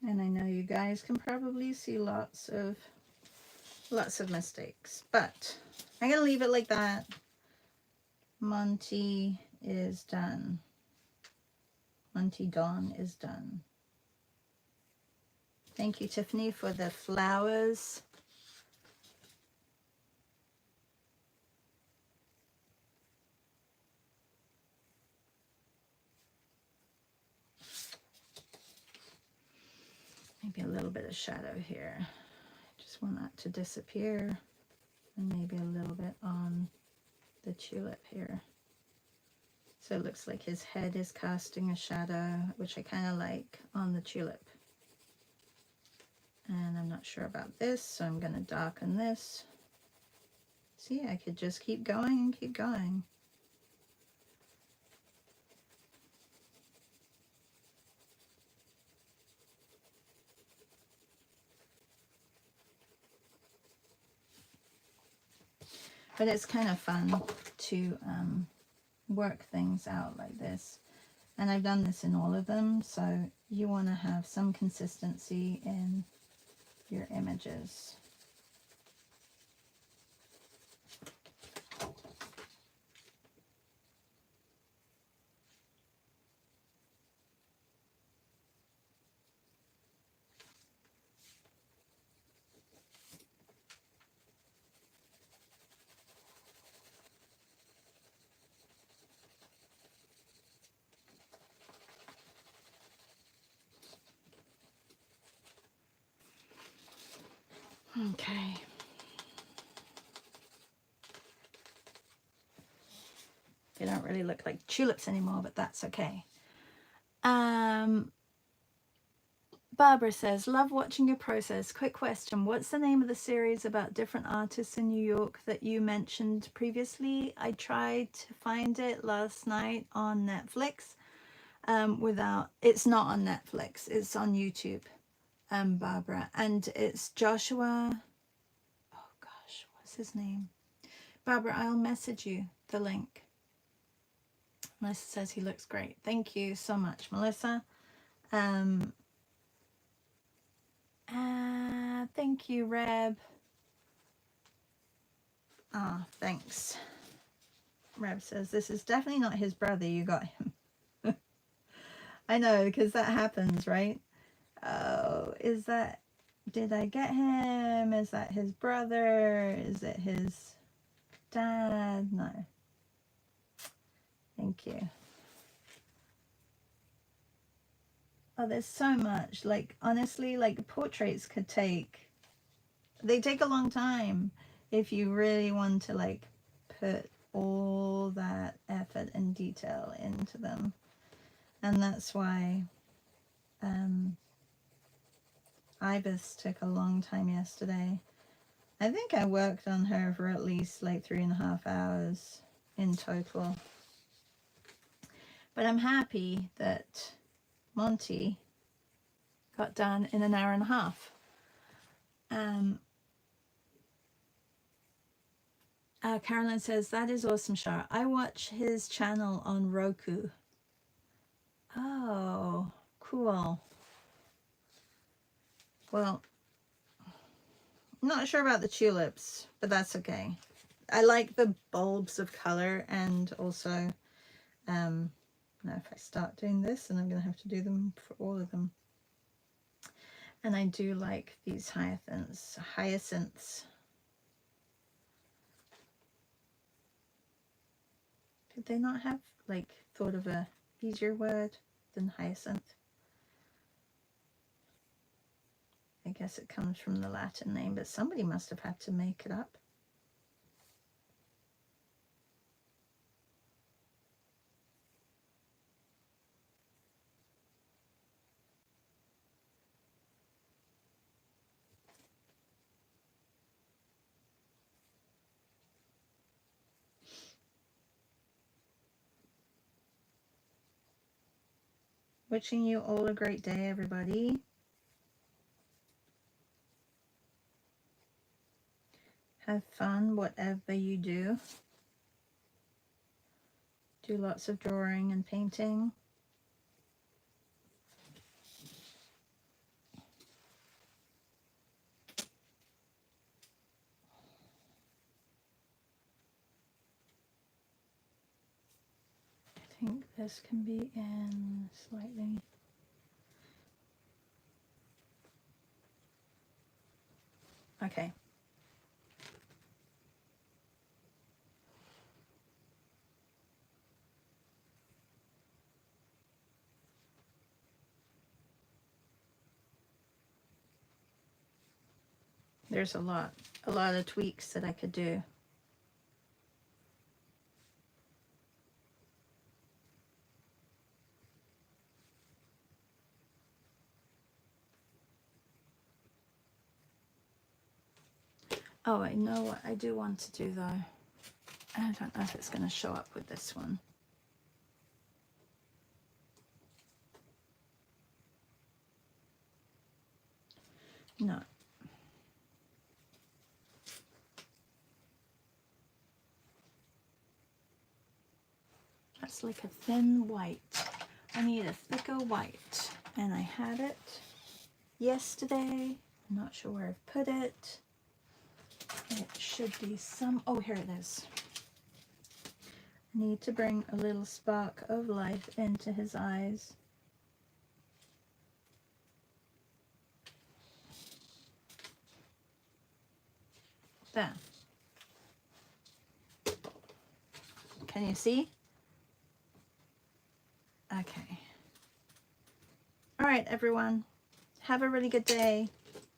And I know you guys can probably see lots of mistakes, but I'm gonna leave it like that. Monty is done. Monty Don is done. Thank you, Tiffany, for the flowers. Maybe a little bit of shadow here. I just want that to disappear. And maybe a little bit on the tulip here. So it looks like his head is casting a shadow, which I kind of like on the tulip. And I'm not sure about this, so I'm going to darken this. See, I could just keep going and keep going. But it's kind of fun to work things out like this. And I've done this in all of them, so you want to have some consistency in your images. Okay. They don't really look like tulips anymore, but that's okay. Barbara says, love watching your process. Quick question. What's the name of the series about different artists in New York that you mentioned previously? I tried to find it last night on Netflix. It's not on Netflix. It's on YouTube, Barbara. And it's Joshua. Oh gosh, what's his name? Barbara, I'll message you the link. Melissa says he looks great. Thank you so much, Melissa. Thank you, Reb. Thanks. Reb says, this is definitely not his brother. You got him. I know, because that happens, right? Oh, did I get him? Is that his brother? Is it his dad? No. Thank you. Oh, there's so much. Like, honestly, like, portraits they take a long time if you really want to, like, put all that effort and detail into them. And that's why Ibis took a long time yesterday. I think I worked on her for at least like 3.5 hours in total. But I'm happy that Monty got done in 1.5 hours. Carolyn says, that is awesome, Shar. I watch his channel on Roku. Oh, cool. Well, I'm not sure about the tulips, but that's okay. I like the bulbs of color, and also, now if I start doing this, then I'm going to have to do them for all of them. And I do like these hyacinths. Could they not have, like, thought of a easier word than hyacinth? I guess it comes from the Latin name, but somebody must have had to make it up. Wishing you all a great day, everybody. Have fun, whatever you do. Do lots of drawing and painting. think this can be in slightly. Okay. There's a lot of tweaks that I could do. Oh, I know what I do want to do though. I don't know if it's going to show up with this one. No. That's like a thin white. I need a thicker white. And I had it yesterday. I'm not sure where I've put it. It should be some, oh, here it is. I need to bring a little spark of life into his eyes. There. Can you see? Okay. All right, everyone. Have a really good day.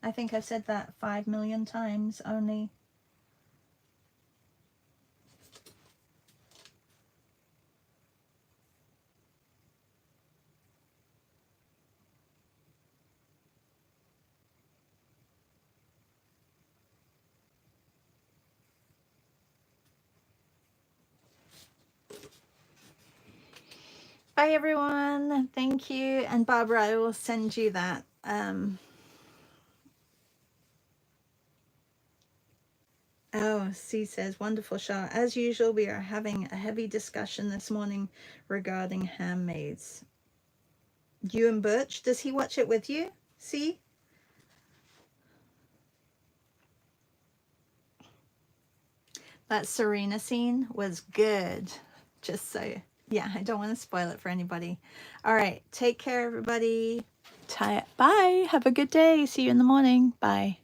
I think I've said that 5 million times only. Bye, everyone. Thank you. And Barbara, I will send you that. Oh, C says, wonderful shot. As usual, we are having a heavy discussion this morning regarding handmaids. You and Birch, does he watch it with you? See? That Serena scene was good. Just so, yeah, I don't want to spoil it for anybody. All right, take care, everybody. Bye. Have a good day. See you in the morning. Bye.